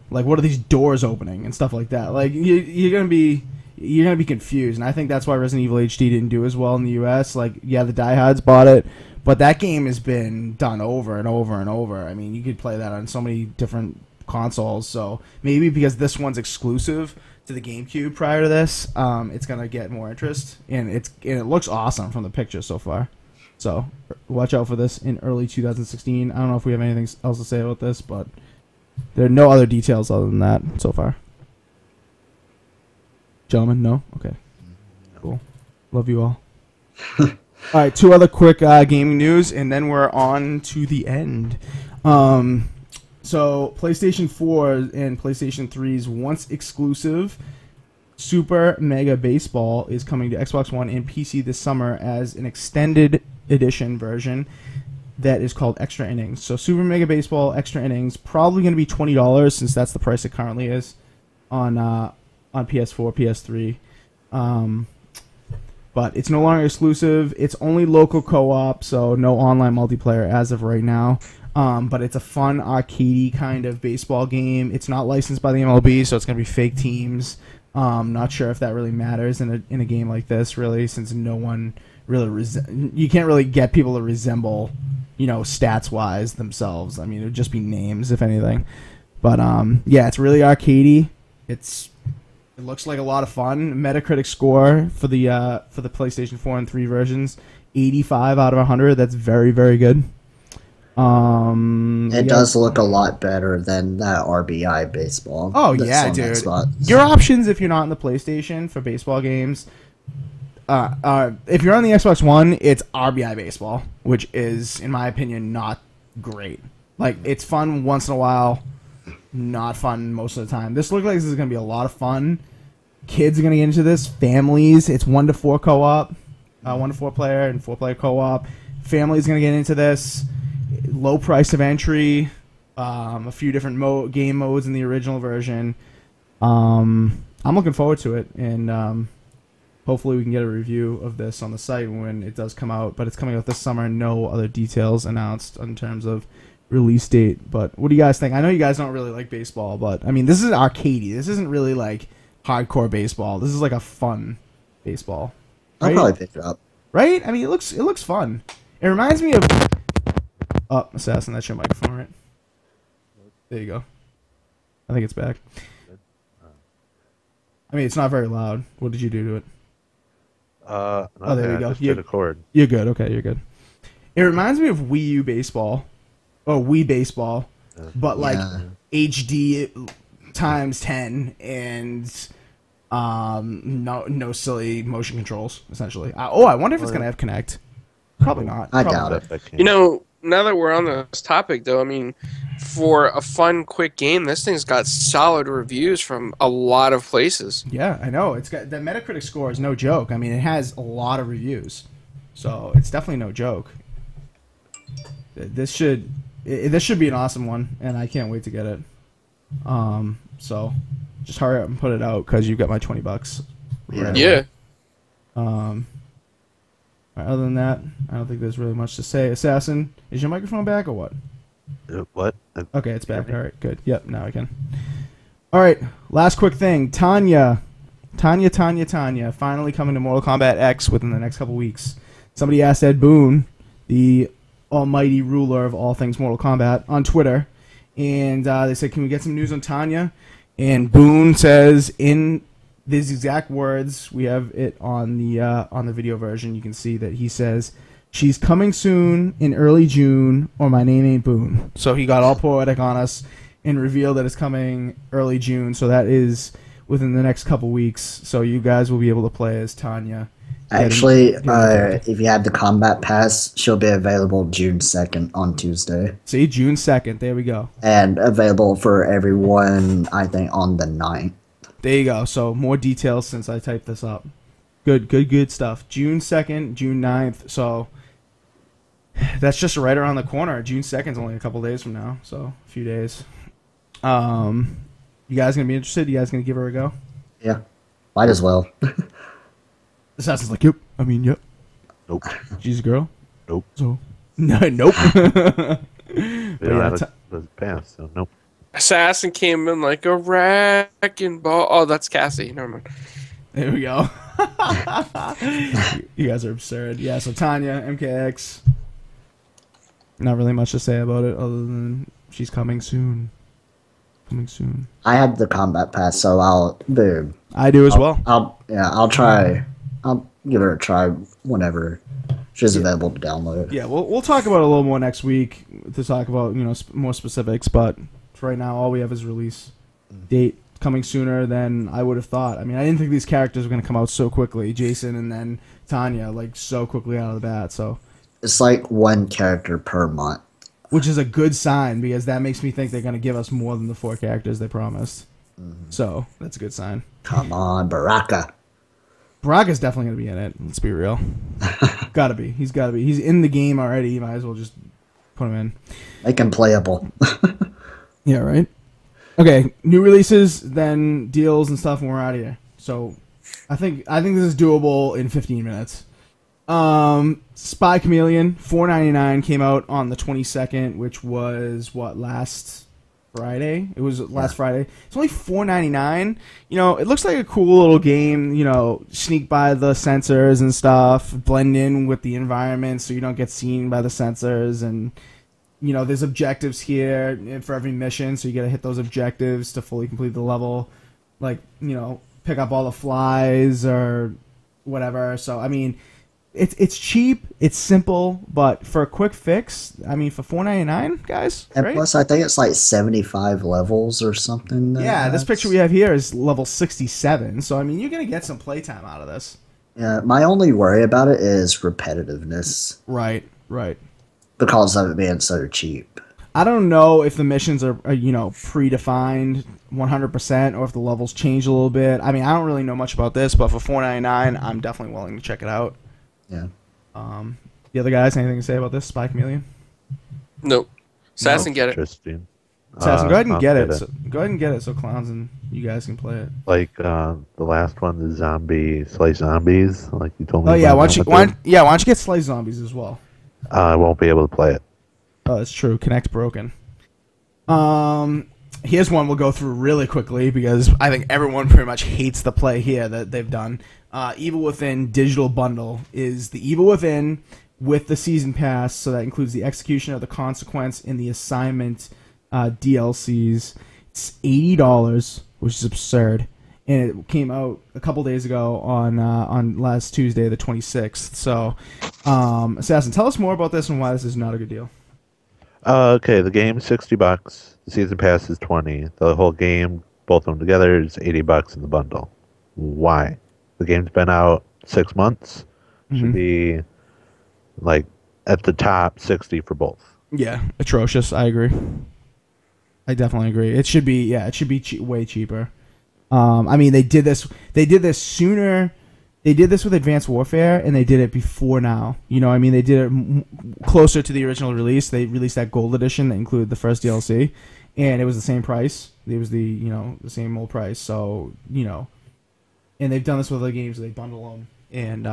Like what are these doors opening and stuff like that? Like you're gonna be confused." And I think that's why Resident Evil HD didn't do as well in the US. Like yeah, the diehards bought it, but that game has been done over and over and over. I mean, you could play that on so many different consoles. So maybe because this one's exclusive to the GameCube prior to this, it's gonna get more interest, and it looks awesome from the pictures so far. So watch out for this in early 2016. I don't know if we have anything else to say about this, but there are no other details other than that so far. Gentlemen, no? Okay. Cool. Love you all. All right, two other quick gaming news, and then we're on to the end. So PlayStation 4 and PlayStation 3's once exclusive Super Mega Baseball is coming to Xbox One and PC this summer as an extended edition version. that is called Extra Innings. So Super Mega Baseball Extra Innings, probably going to be $20 since that's the price it currently is on PS4, PS3. But it's no longer exclusive. It's only local co-op, so no online multiplayer as of right now. But it's a fun arcadey kind of baseball game. It's not licensed by the MLB, so it's going to be fake teams. Not sure if that really matters in a game like this, really, since no one really you can't really get people to resemble, stats wise themselves. I mean, it would just be names if anything. But yeah, it's really arcadey. It looks like a lot of fun. Metacritic score for the PlayStation 4 and 3 versions, 85 out of 100. That's very, very good. It does look a lot better than that RBI baseball. Oh yeah, dude. Your options if you're not in the PlayStation for baseball games. If you're on the Xbox One, it's RBI baseball, which is, in my opinion, not great. Like, it's fun once in a while, not fun most of the time. This looks like this is going to be a lot of fun. Kids are going to get into this. Families, it's 1 to 4 co-op, 1 to 4 player and 4 player co-op. Families going to get into this. Low price of entry, a few different game modes in the original version. I'm looking forward to it, and hopefully we can get a review of this on the site when it does come out. But it's coming out this summer, and no other details announced in terms of release date. But what do you guys think? I know you guys don't really like baseball, but I mean, this is arcadey. This isn't really like hardcore baseball. This is like a fun baseball. Right? I'll probably pick it up. Right? I mean, it looks fun. It reminds me of... Oh, Assassin, that's your microphone, right? There you go. I think it's back. I mean, it's not very loud. What did you do to it? Oh, there you go. Just hit a cord. You're good. Okay, you're good. It reminds me of Wii U baseball, or Wii baseball, but like HD times 10 and no silly motion controls, essentially. I wonder if it's gonna have Kinect. Probably not. I doubt it. Now that we're on this topic, though, I mean, for a fun, quick game, this thing's got solid reviews from a lot of places. Yeah, I know. It's got the Metacritic score is no joke. I mean, it has a lot of reviews, so it's definitely no joke. This should be an awesome one, and I can't wait to get it. So just hurry up and put it out because you've got my $20. Yeah. Other than that, I don't think there's really much to say. Assassin, is your microphone back or what? What? Okay, it's back. All right, good. Yep, now I can. All right, last quick thing. Tanya, finally coming to Mortal Kombat X within the next couple weeks. Somebody asked Ed Boon, the almighty ruler of all things Mortal Kombat, on Twitter, and they said, "Can we get some news on Tanya?" And Boon says, in these exact words, we have it on the video version. You can see that he says, "She's coming soon in early June, or my name ain't Boone." So he got all poetic on us and revealed that it's coming early June. So that is within the next couple weeks. So you guys will be able to play as Tanya. Actually, if you have the Combat Pass, she'll be available June 2nd on Tuesday. See, June 2nd. There we go. And available for everyone, I think, on the 9th. There you go. So more details since I typed this up. Good stuff. June 2nd, June 9th. So that's just right around the corner. June 2nd is only a couple days from now. So a few days. You guys going to be interested? You guys going to give her a go? Yeah. Might as well. Assassin's like, yep. I mean, yep. Nope. She's a girl? Nope. So, no, nope. They don't have the pants, so nope. Assassin came in like a wrecking ball. Oh, that's Cassie. Never mind. There we go. You guys are absurd. Yeah, so Tanya, MKX. Not really much to say about it other than she's coming soon. I have the Combat Pass, so I'll I do as well. I'll try. I'll give her a try whenever she's available to download. Yeah, we'll talk about it a little more next week to talk about more specifics. But for right now, all we have is release date coming sooner than I would have thought. I mean, I didn't think these characters were going to come out so quickly. Jason and then Tanya, like so quickly out of the bat. So it's like one character per month, which is a good sign because that makes me think they're going to give us more than the 4 characters they promised. So that's a good sign. Come on, Baraka. Baraka's definitely going to be in it. Let's be real. Gotta be. He's got to be. He's in the game already. You might as well just put them in. Make them playable. Yeah, right. Okay, new releases, then deals and stuff, and we're out of here. So, I think this is doable in 15 minutes. Spy Chameleon, $4.99 came out on the 22nd, which was last Friday. It was last Friday. It's only $4.99. You know, it looks like a cool little game. You know, sneak by the sensors and stuff, blend in with the environment so you don't get seen by the sensors, and you know, there's objectives here for every mission, so you gotta hit those objectives to fully complete the level. Like, you know, pick up all the flies or whatever. So, I mean, it's cheap, it's simple, but for a quick fix, I mean, for $4.99, guys, And right? plus, I think it's like 75 levels or something. Yeah, this picture we have here is level 67, so, I mean, you're gonna get some playtime out of this. Yeah, my only worry about it is repetitiveness Right. because of it being so cheap. I don't know if the missions are you know, predefined 100% or if the levels change a little bit. I mean, I don't really know much about this, but for $4.99, I'm definitely willing to check it out. Yeah. The other guys, anything to say about this, Spy Chameleon? Nope. Assassin, get it. Interesting. Assassin, go ahead and I'll get it. So, go ahead and get it so clowns and you guys can play it. Like the last one, the Slice Zombies. Like you told me. Oh yeah, about why don't you get Slice Zombies as well? I won't be able to play it. Oh, that's true. Connect broken. Here's one we'll go through really quickly because I think everyone pretty much hates the play here that they've done. Evil Within Digital Bundle is the Evil Within with the Season Pass, so that includes the Execution of the Consequence and the Assignment DLCs. It's $80, which is absurd, and it came out a couple days ago on last Tuesday, the 26th. So, Assassin, tell us more about this and why this is not a good deal. Okay, the game's $60. The season pass is $20. The whole game, both of them together, is $80 in the bundle. Why? The game's been out 6 months. Should be like at the top 60 for both. Yeah, atrocious. I agree. I definitely agree. It should be way cheaper. I mean, they did this sooner. They did this with Advanced Warfare, and they did it before now. You know, I mean, they did it closer to the original release. They released that gold edition that included the first DLC, and it was the same price. It was the same old price. So, you know, and they've done this with other games. They bundle them and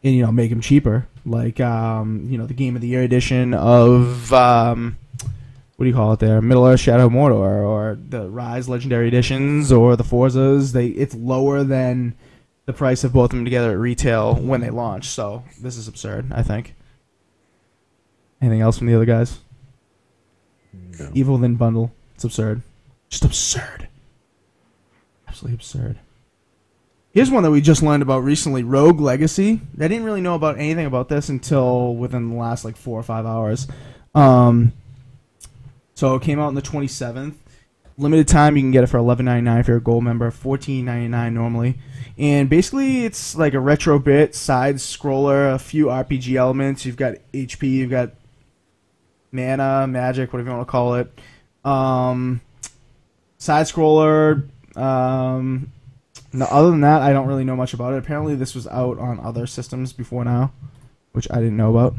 you know, make them cheaper. Like you know, the Game of the Year edition of what do you call it there? Middle Earth Shadow of Mordor, or the Rise Legendary Editions, or the Forzas. It's lower than the price of both of them together at retail when they launch. So this is absurd, I think. Anything else from the other guys? No. Evil Within bundle. It's absurd. Just absurd. Absolutely absurd. Here's one that we just learned about recently, Rogue Legacy. I didn't really know about anything about this until within the last like 4 or 5 hours. So it came out on the 27th. Limited time, you can get it for $11.99 if you're a gold member, $14.99 normally. And basically, it's like a retro bit, side scroller, a few RPG elements. You've got HP, you've got mana, magic, whatever you want to call it. Side scroller. No, other than that, I don't really know much about it. Apparently, this was out on other systems before now, which I didn't know about.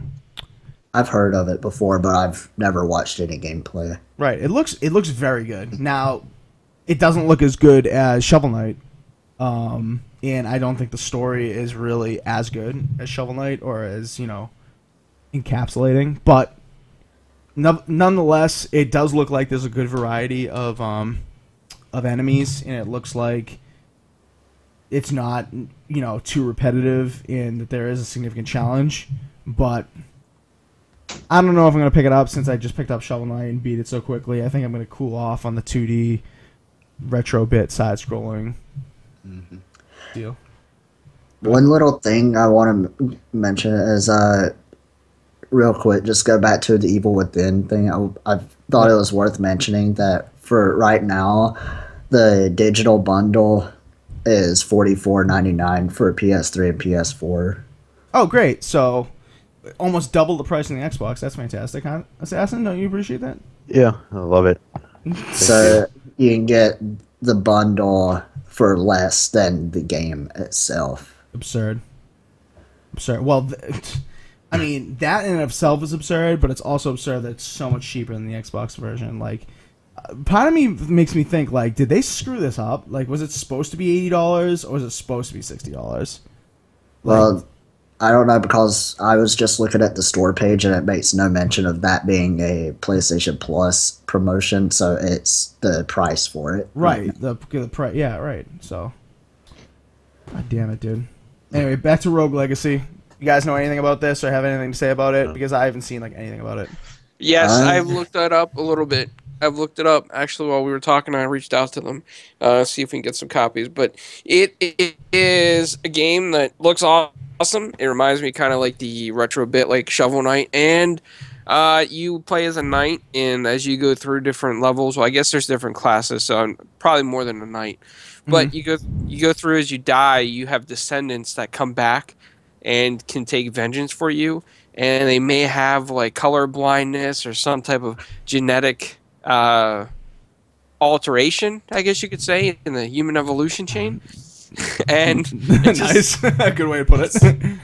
I've heard of it before, but I've never watched any gameplay. Right. It looks very good. Now, it doesn't look as good as Shovel Knight. And I don't think the story is really as good as Shovel Knight or as, you know, encapsulating. But nonetheless, it does look like there's a good variety of enemies, and it looks like it's not, you know, too repetitive and that there is a significant challenge. But I don't know if I'm going to pick it up since I just picked up Shovel Knight and beat it so quickly. I think I'm going to cool off on the 2D retro bit side-scrolling deal. One little thing I want to mention is, real quick, just go back to the Evil Within thing. I thought it was worth mentioning that for right now, the digital bundle is $44.99 for PS3 and PS4. Oh, great. So almost double the price on the Xbox. That's fantastic, huh? Assassin, don't you appreciate that? Yeah, I love it. So you can get the bundle for less than the game itself. Absurd. Well, I mean, that in and of itself is absurd, but it's also absurd that it's so much cheaper than the Xbox version. Like, part of me makes me think, like, did they screw this up? Like, was it supposed to be $80 or was it supposed to be $60? Well, I don't know because I was just looking at the store page and it makes no mention of that being a PlayStation Plus promotion, so it's the price for it. Right. The price. Yeah, right. So, God damn it, dude. Anyway, back to Rogue Legacy. You guys know anything about this or have anything to say about it? Because I haven't seen like anything about it. Yes, I've looked that up a little bit. I've looked it up actually while we were talking. I reached out to them, see if we can get some copies. But it is a game that looks awesome. It reminds me kind of like the retro bit, like Shovel Knight, and you play as a knight, and as you go through different levels, well, I guess there's different classes, so probably more than a knight. But you go through as you die. You have descendants that come back and can take vengeance for you, and they may have like color blindness or some type of genetic alteration, I guess you could say, in the human evolution chain. And nice, good way to put it.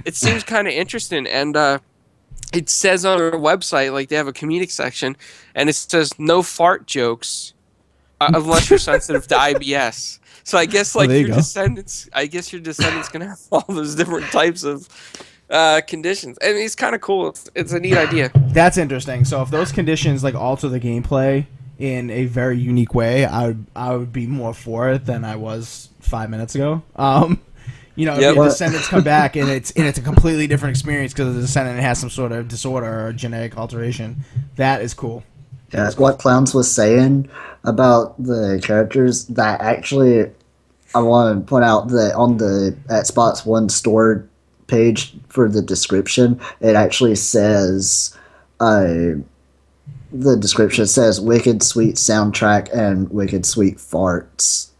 It seems kind of interesting, and it says on their website, like they have a comedic section, and it says no fart jokes unless you're sensitive to IBS. So I guess like your descendants gonna have all those different types of conditions. I mean, it's kind of cool. It's a neat idea. That's interesting. So if those conditions like alter the gameplay in a very unique way, I would be more for it than I was 5 minutes ago. You know, if the descendants come back and it's a completely different experience because the descendant has some sort of disorder or genetic alteration, that is cool. Yeah, what Clowns was saying about the characters, that actually, I want to point out that on the Xbox One store page for the description, it actually says, the description says Wicked Sweet Soundtrack and Wicked Sweet Farts.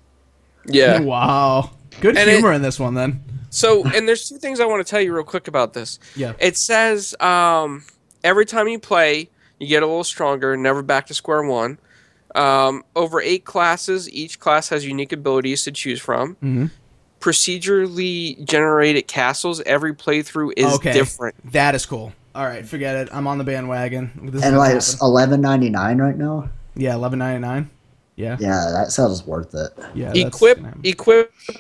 Yeah. Wow. Good humor in this one, then. So, and there's two things I want to tell you real quick about this. Yeah. It says every time you play, you get a little stronger, never back to square one. Over 8 classes, each class has unique abilities to choose from. Mm-hmm. Procedurally generated castles, every playthrough is different. That is cool. All right, forget it. I'm on the bandwagon. And like it's $11.99 right now? Yeah, $11.99. Yeah. Yeah, that sounds worth it. Yeah. Equip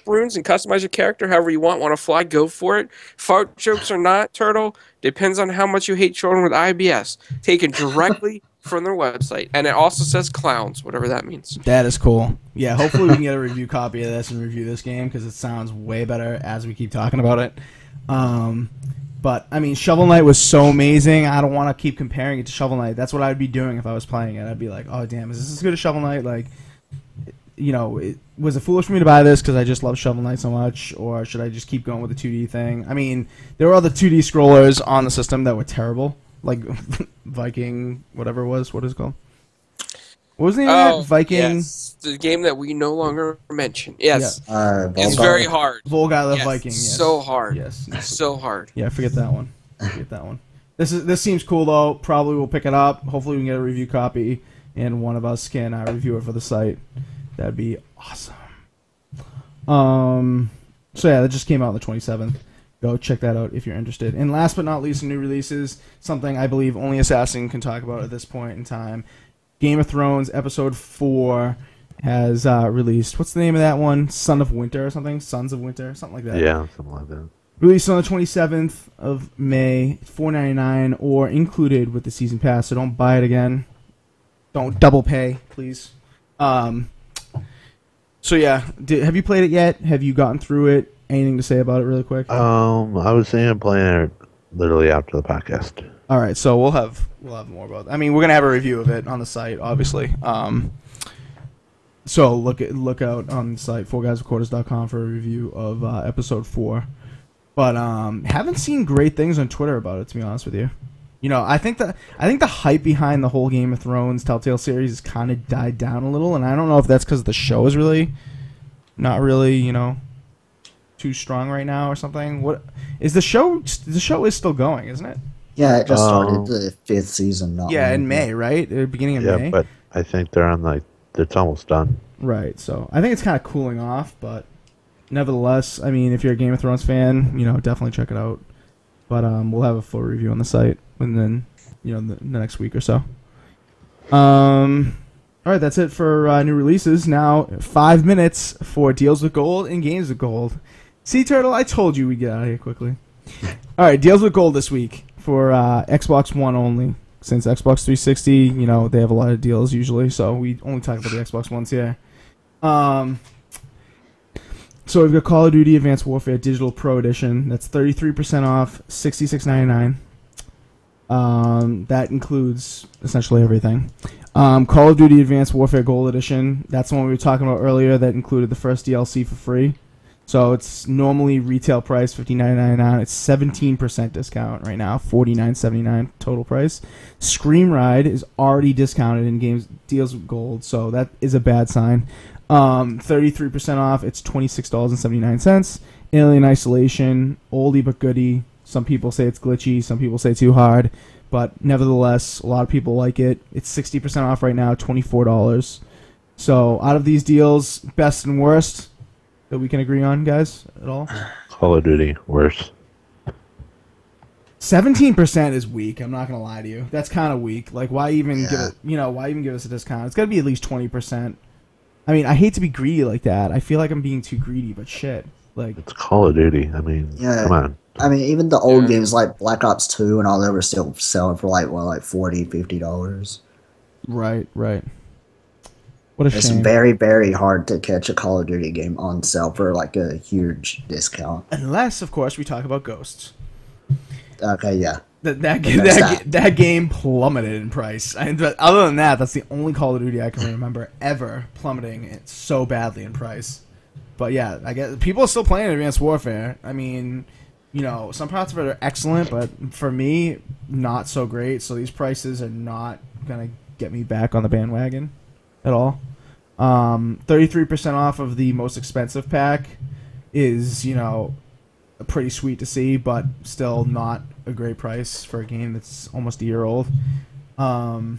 runes and customize your character however you want. Want to fly? Go for it. Fart jokes or not, Turtle, depends on how much you hate children with IBS. Taken directly from their website. And it also says clowns, whatever that means. That is cool. Yeah, hopefully we can get a review copy of this and review this game because it sounds way better as we keep talking about it. But, I mean, Shovel Knight was so amazing. I don't want to keep comparing it to Shovel Knight. That's what I would be doing if I was playing it. I'd be like, oh, damn, is this as good as Shovel Knight? Like, you know, was it foolish for me to buy this because I just love Shovel Knight so much? Or should I just keep going with the 2D thing? I mean, there were other 2D scrollers on the system that were terrible. Like, Viking, whatever it was. What is it called? What was the name of that? Viking? Yes. The game that we no longer mention. Yes. Yeah. It's very hard. Volga the Viking, yes. So hard. Yes. So hard. Yeah, forget that one. This seems cool, though. Probably we'll pick it up. Hopefully we can get a review copy, and one of us can review it for the site. That'd be awesome. So, yeah, that just came out on the 27th. Go check that out if you're interested. And last but not least, new releases, something I believe only Assassin can talk about at this point in time. Game of Thrones Episode 4 has released. What's the name of that one? Son of Winter or something? Sons of Winter? Something like that. Yeah, something like that. Released on the 27th of May, $4.99 or included with the Season Pass, so don't buy it again. Don't double pay, please. So yeah, have you played it yet? Have you gotten through it? Anything to say about it really quick? I was thinking of playing it literally after the podcast. All right, so we'll have more about that. I mean, we're gonna have a review of it on the site, obviously. So look out on the site, 4guysrecorders.com for a review of episode 4. But haven't seen great things on Twitter about it, to be honest with you. You know, I think the hype behind the whole Game of Thrones Telltale series has kind of died down a little, and I don't know if that's because the show is really not really, you know, too strong right now or something. What is the show? The show is still going, isn't it? Yeah, it just started the 5th season. In May, right? The beginning of May. Yeah, but I think they're on it's almost done. Right. So I think it's kind of cooling off, but nevertheless, I mean, if you're a Game of Thrones fan, you know, definitely check it out. but we'll have a full review on the site, and then the next week or so. All right, that's it for new releases. Now 5 minutes for deals with gold and games with gold. Sea Turtle, I told you we'd get out of here quickly. All right, deals with gold this week for Xbox One only. Since Xbox 360, they have a lot of deals usually, so we only talk about the Xbox Ones here. So we've got Call of Duty Advanced Warfare Digital Pro Edition. That's 33% off, $66.99. That includes essentially everything. Call of Duty Advanced Warfare Gold Edition. That's the one we were talking about earlier that included the first DLC for free. So it's normally retail price $59.99. It's 17% discount right now, $49.79 total price. Scream Ride is already discounted in games deals with gold, so that is a bad sign. 33% off. It's $26.79. Alien Isolation, oldie but goodie. Some people say it's glitchy. Some people say too hard, but nevertheless, a lot of people like it. It's 60% off right now, $24. So out of these deals, best and worst that we can agree on, guys, at all? Call of Duty, worse. 17% is weak. I'm not gonna lie to you. That's kind of weak. Like, why even give it? Why even give us a discount? It's got to be at least 20%. I mean, I hate to be greedy like that. I feel like I'm being too greedy, but shit, like it's Call of Duty. I mean, come on. I mean, even the old games like Black Ops 2 and all that were still selling for like $40, $50. Right. What a shame. It's very, very hard to catch a Call of Duty game on sale for like a huge discount. Unless, of course, we talk about Ghosts. Okay, yeah. That game plummeted in price. But other than that, that's the only Call of Duty I can remember ever plummeting it so badly in price. But yeah, I guess people are still playing Advanced Warfare. I mean, some parts of it are excellent, but for me, not so great. So these prices are not gonna get me back on the bandwagon at all. 33% off of the most expensive pack is, pretty sweet to see, but still not a great price for a game that's almost a year old. But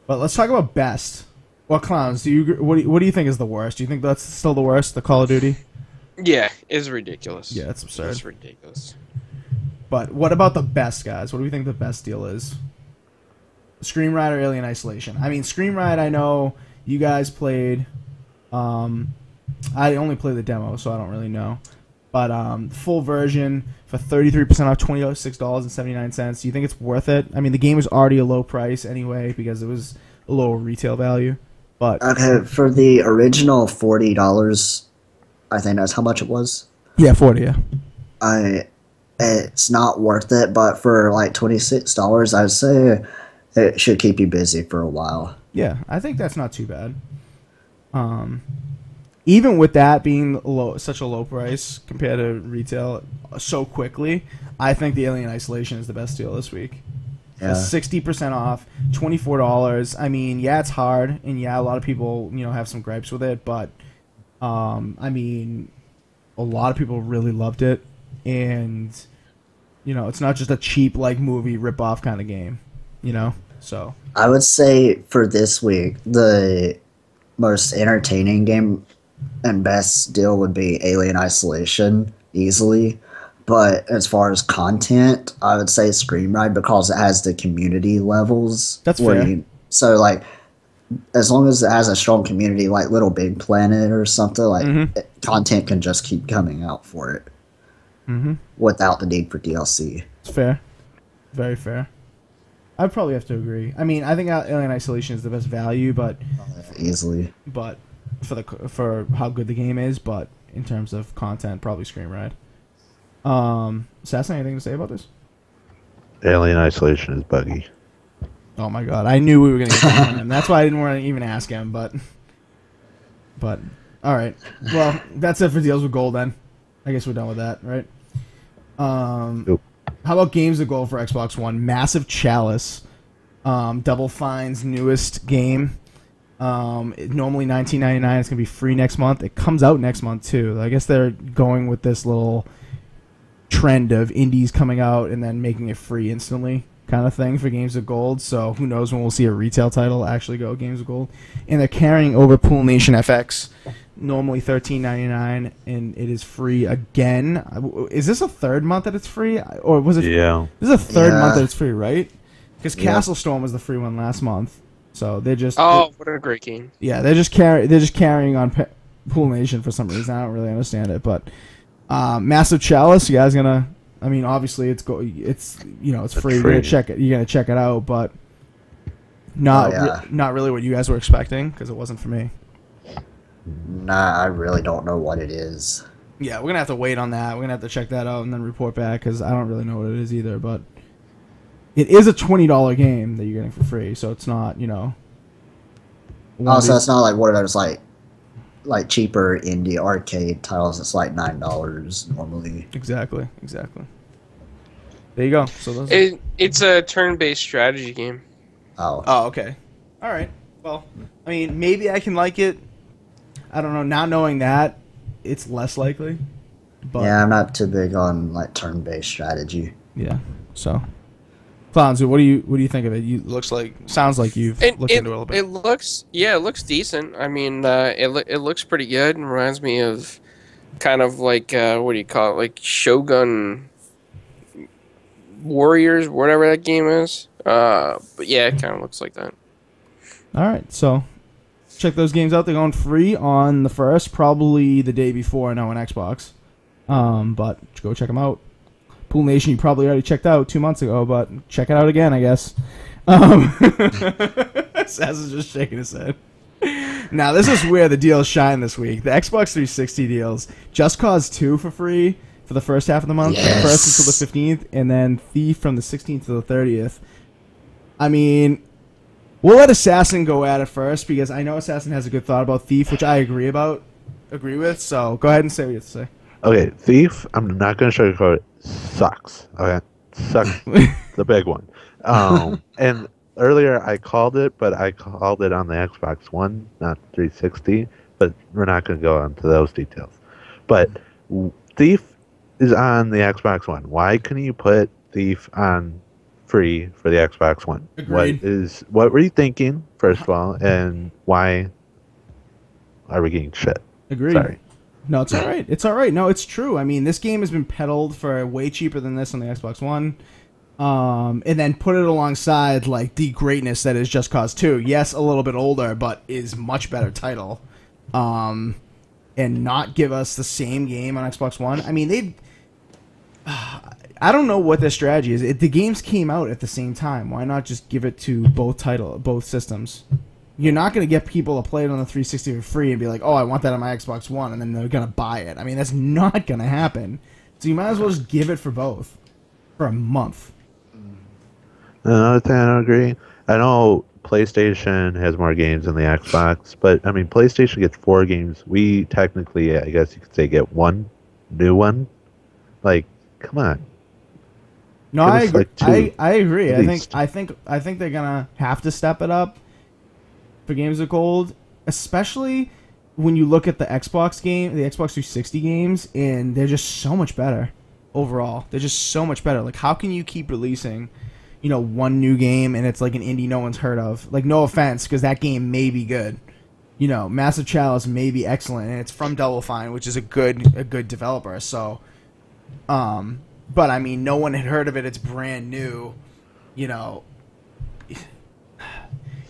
let's talk about best. What clowns? What do you think is the worst? Do you think that's still the worst, the Call of Duty? Yeah, it's ridiculous. Yeah, it's absurd. It's ridiculous. But what about the best, guys? What do we think the best deal is? Scream Ride or Alien Isolation? I mean, Scream Ride, I know you guys played. I only played the demo, so I don't really know. But full version for 33% off, $26.79. Do you think it's worth it? I mean, the game was already a low price anyway because it was a low retail value. But okay, for the original $40, I think that's how much it was. Yeah, 40. Yeah. It's not worth it, but for like $26, I'd say it should keep you busy for a while. Yeah, I think that's not too bad. Even with that being such a low price compared to retail so quickly, I think the Alien Isolation is the best deal this week. Yeah. 60% off, $24. I mean, yeah, it's hard, and yeah, a lot of people have some gripes with it, but I mean, a lot of people really loved it, and it's not just a cheap movie rip-off kind of game, So I would say for this week, the most entertaining game and best deal would be Alien Isolation, easily. But as far as content, I would say Scream Ride because it has the community levels. That's fair. So, as long as it has a strong community like Little Big Planet or something, content can just keep coming out for it without the need for DLC. It's fair. Very fair. I'd probably have to agree. I mean, I think Alien Isolation is the best value, but easily. But for how good the game is, but in terms of content, probably Scream Ride. Assassin, anything to say about this? Alien Isolation is buggy. Oh my god, I knew we were gonna get that from him. That's why I didn't want to even ask him. But all right. Well, that's it for deals with gold. Then I guess we're done with that, right? Nope. How about games of gold for Xbox One? Massive Chalice, Double Fine's newest game. Normally $19.99. It's gonna be free next month. It comes out next month too. I guess they're going with this little trend of indies coming out and then making it free instantly. kind of thing for Games of Gold. So who knows when we'll see a retail title actually go Games of Gold. And they're carrying over Pool Nation FX, normally $13.99, and it is free again. Is this a third month that it's free, or was it? Yeah. This is a third Yeah. month that it's free, right? Because Yeah. Castle Storm was the free one last month. So they're just Oh, what a great game! yeah, they're just carrying on Pool Nation for some reason. I don't really understand it, but Massive Chalice, you guys gonna? I mean, obviously it's free. You're gonna check it. You're gonna check it out, but not really what you guys were expecting because it wasn't for me. Nah, I really don't know what it is. Yeah, we're gonna have to wait on that. We're gonna have to check that out and then report back because I don't really know what it is either. But it is a $20 game that you're getting for free, so it's not Also, it's not like one of those like cheaper indie arcade titles. It's like $9 normally. Exactly. There you go. So those. It's a turn-based strategy game. Oh, Oh, okay. All right. Well, I mean, maybe I can like it. I don't know. Not knowing that, it's less likely. But yeah, I'm not too big on like turn-based strategy. yeah. So, Clowns, what do you think of it? Sounds like you've looked into it a little bit. It looks decent. I mean, it looks pretty good. It reminds me of kind of like what do you call it? Like Shogun Warriors, whatever that game is. But yeah, it kind of looks like that. All right. So, check those games out. They're going free on the 1st, probably the day before. I know on Xbox. But go check them out. Pool Nation, you probably already checked out 2 months ago, but check it out again, I guess. Saz is just shaking his head. Now, this is where the deals shine this week. The Xbox 360 deals. Just Cause 2 for free for the first half of the month, Yes. the 1st until the 15th, and then Thief from the 16th to the 30th. I mean, we'll let Assassin go at it first, because I know Assassin has a good thought about Thief, which I agree with, so go ahead and say what you have to say. Okay, Thief, I'm not going to sugarcoat it, sucks. Okay? Sucks. The big one. And earlier I called it, but I called it on the Xbox One, not 360. But we're not going to go into those details. But Thief is on the Xbox One. Why couldn't you put Thief on free for the Xbox One? Agreed. What were you thinking, first of all, and why are we getting shit? Agreed. Sorry. No, it's all right. It's all right. No, it's true. I mean, this game has been peddled for way cheaper than this on the Xbox One. And then put it alongside like the greatness that is Just Cause 2. Yes, a little bit older, but is much better title. And not give us the same game on Xbox One. I mean, I don't know what their strategy is. The games came out at the same time. Why not just give it to both systems? You're not going to get people to play it on the 360 for free and be like, oh, I want that on my Xbox One, and then they're going to buy it. I mean, that's not going to happen. So you might as well just give it for both for a month. Another thing I don't agree. I know PlayStation has more games than the Xbox, but I mean, PlayStation gets 4 games. We technically, I guess you could say, get one new one. Like, come on. No, Give I us, agree. like, 2 I agree. at least. I think they're gonna have to step it up for Games of Gold, especially when you look at the Xbox 360 games, and they're just so much better overall. They're just so much better. Like, how can you keep releasing, one new game and it's like an indie no one's heard of? Like, no offense, because that game may be good. Massive Chalice may be excellent, and it's from Double Fine, which is a good developer. So, but I mean, no one had heard of it. It's brand new,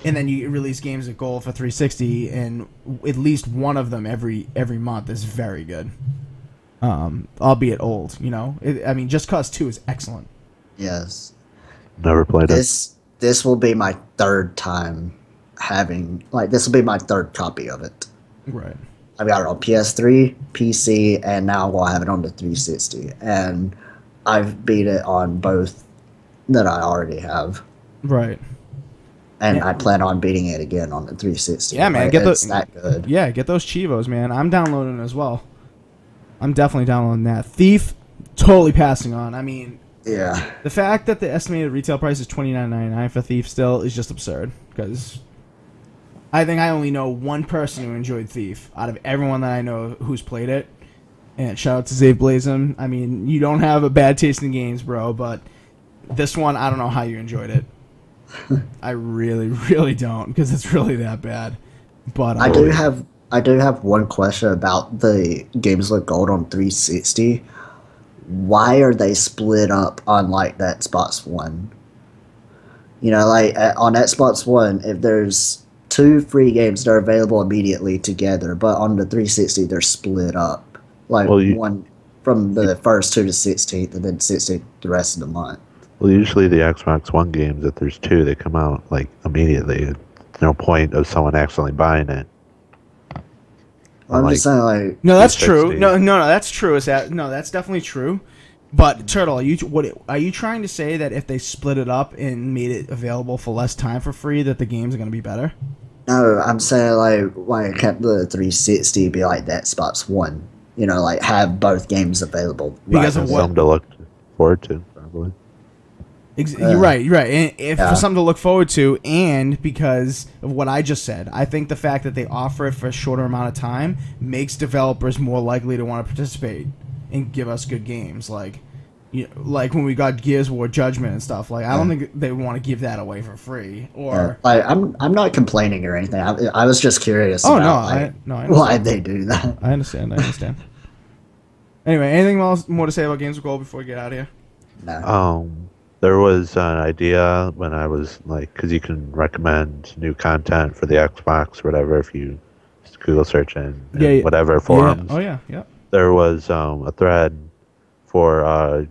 And then you release Games of Gold for 360, and at least one of them every month is very good. Albeit old, I mean, Just Cause 2 is excellent. Yes. Never played it. This will be my third time this will be my third copy of it. Right. I've got it on PS3, PC, and now I'll have it on the 360. And I've beat it on both that I already have. Right. And Yeah. I plan on beating it again on the 360. Yeah, man, It's that good. Yeah, get those Chivos, man. I'm downloading it as well. I'm definitely downloading that. Thief, totally passing on. I mean, Yeah. the fact that the estimated retail price is $29.99 for Thief still is just absurd, because I think I only know one person who enjoyed Thief out of everyone that I know who's played it. And shout out to Zave Blazem. I mean, you don't have a bad taste in games, bro, but This one, I don't know how you enjoyed it. I really, really don't, because it's really that bad. But I do have one question about the games with gold on 360. Why are they split up on like the Xbox One? You know, like on Xbox One, if there's 2 free games that are available immediately together, but on the 360 they're split up. Like one from the first to the 16th, and then 16th the rest of the month. Well, usually the Xbox One games, if there's 2, they come out like immediately. There's no point of someone accidentally buying it. I'm just saying, like, no, that's true. No, that's true. That's definitely true. But Turtle, are you trying to say that if they split it up and made it available for less time for free, that the games are going to be better? No, I'm saying like why can't the 360 be like the Xbox One? You know, like have both games available. Because of what? Something to look forward to, probably. You're right. And for something to look forward to, and because of what I just said, I think the fact that they offer it for a shorter amount of time makes developers more likely to want to participate and give us good games. Like when we got Gears of War Judgment and stuff. Like, I don't think they want to give that away for free. Or like, I'm not complaining or anything. I was just curious. Oh about, no, I why they do that. I understand. Anyway, anything else more to say about Games with Gold before we get out of here? No. There was an idea when I was like, because you can recommend new content for the Xbox or whatever if you just Google search in whatever forums. Yeah. Oh yeah. There was a thread for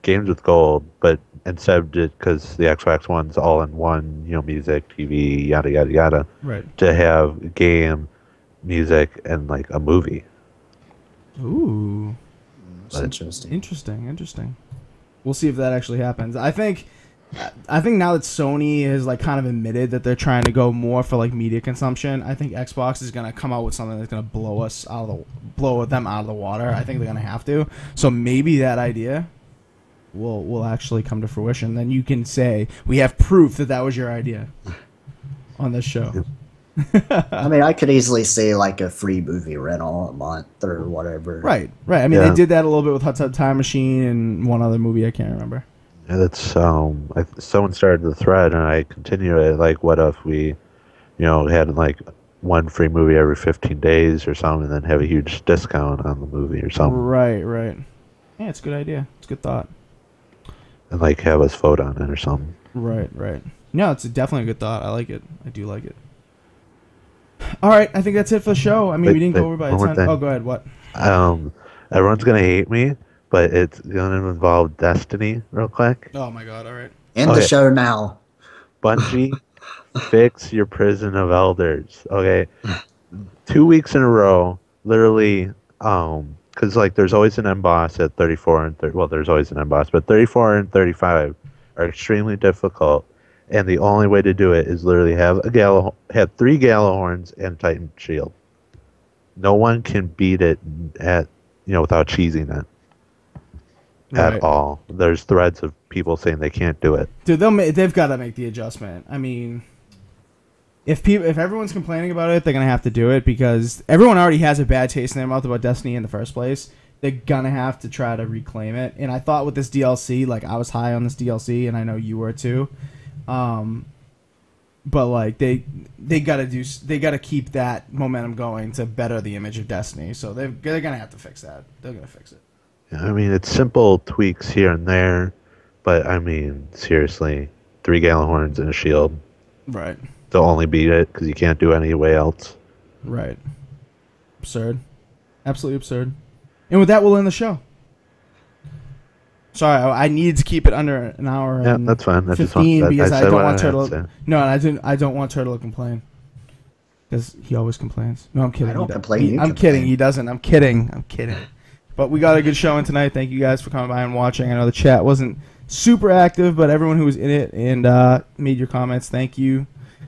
Games with Gold, but instead of it, because the Xbox One's all in one, music, TV, yada yada yada. Right. To have game, music, and like a movie. Ooh. That's interesting. We'll see if that actually happens. I think now that Sony has like kind of admitted that they're trying to go more for like media consumption, I think Xbox is gonna come out with something that's gonna blow them out of the water. I think they're gonna have to. So maybe that idea will actually come to fruition. Then you can say we have proof that was your idea on this show. I mean, I could easily see like a free movie rental a month or whatever. Right. I mean, they did that a little bit with Hot Tub Time Machine and one other movie I can't remember. Yeah, that's someone started the thread and I continue it. Like, what if we, had like one free movie every 15 days or something, and then have a huge discount on the movie or something. Right. Yeah, it's a good idea. It's a good thought. And like have us vote on it or something. Right. No, it's definitely a good thought. I like it. I do like it. All right, I think that's it for the show. I mean, we didn't go over by a ton. Oh, go ahead. What? Everyone's gonna hate me, but it's gonna involve Destiny real quick. Oh my god! All right. End the show now. Bungie, fix your Prison of Elders. Okay, 2 weeks in a row, literally. Because like there's always an end boss at 34 and 30. Well, there's always an end boss, but 34 and 35 are extremely difficult. And the only way to do it is literally have 3 Gjallarhorns and Titan Shield. No one can beat it without cheesing it at all. There's threads of people saying they can't do it. Dude, they've got to make the adjustment. I mean, if everyone's complaining about it, they're gonna have to do it because everyone already has a bad taste in their mouth about Destiny in the first place. They're gonna have to try to reclaim it. And I thought with this DLC, like I was high on this DLC, and I know you were too. But like they gotta keep that momentum going to better the image of Destiny. So they're gonna have to fix that. They're gonna fix it. Yeah, I mean, it's simple tweaks here and there, but I mean, seriously, 3 Gjallarhorns and a shield. Right. They'll only beat it because you can't do any way else. Right. Absurd. Absolutely absurd. And with that, we'll end the show. Sorry, I needed to keep it under an hour. Yeah, that's fine. That's 15 because I don't want Turtle. No, I don't want Turtle to complain because he always complains. No, I'm kidding. I don't complain. I'm kidding. He doesn't. I'm kidding. But we got a good show in tonight. Thank you guys for coming by and watching. I know the chat wasn't super active, but everyone who was in it and made your comments, thank you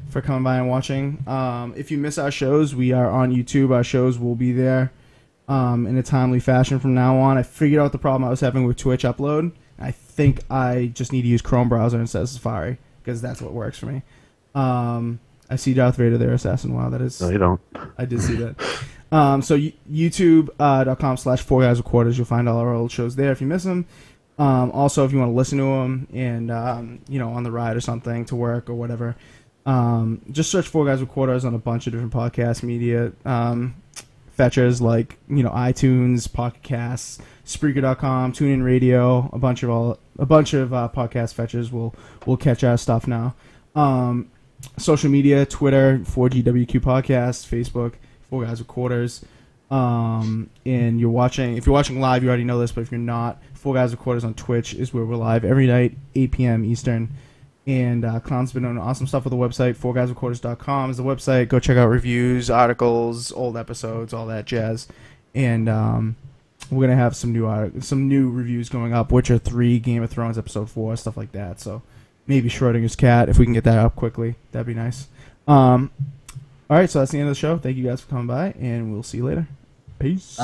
for coming by and watching. If you miss our shows, we are on YouTube. Our shows will be there. In a timely fashion from now on. I figured out the problem I was having with Twitch upload. I think I just need to use Chrome browser instead of Safari because that's what works for me. I see Darth Vader there, Assassin. Wow, that is... No, you don't. I did see that. So YouTube.com/4guyswithquarters. You'll find all our old shows there if you miss them. Also, if you want to listen to them and on the ride or something to work or whatever, just search Four Guys with Quarters on a bunch of different podcast media fetchers like iTunes, Pocket Casts, Spreaker.com, TuneIn Radio, a bunch of podcast fetchers will catch our stuff now. Social media, Twitter, 4GWQ Podcast, Facebook, Four Guys with Quarters. And if you're watching live, you already know this, but if you're not, Four Guys with Quarters on Twitch is where we're live every night, 8 p.m. Eastern. And Clown's been doing awesome stuff with the website. 4guyswithquarters.com is the website. Go check out reviews, articles, old episodes, all that jazz. And we're gonna have some new reviews going up, Witcher 3, Game of Thrones episode 4, stuff like that. So maybe Schrodinger's cat, if we can get that up quickly, that'd be nice. All right, so that's the end of the show. Thank you guys for coming by, and we'll see you later. Peace.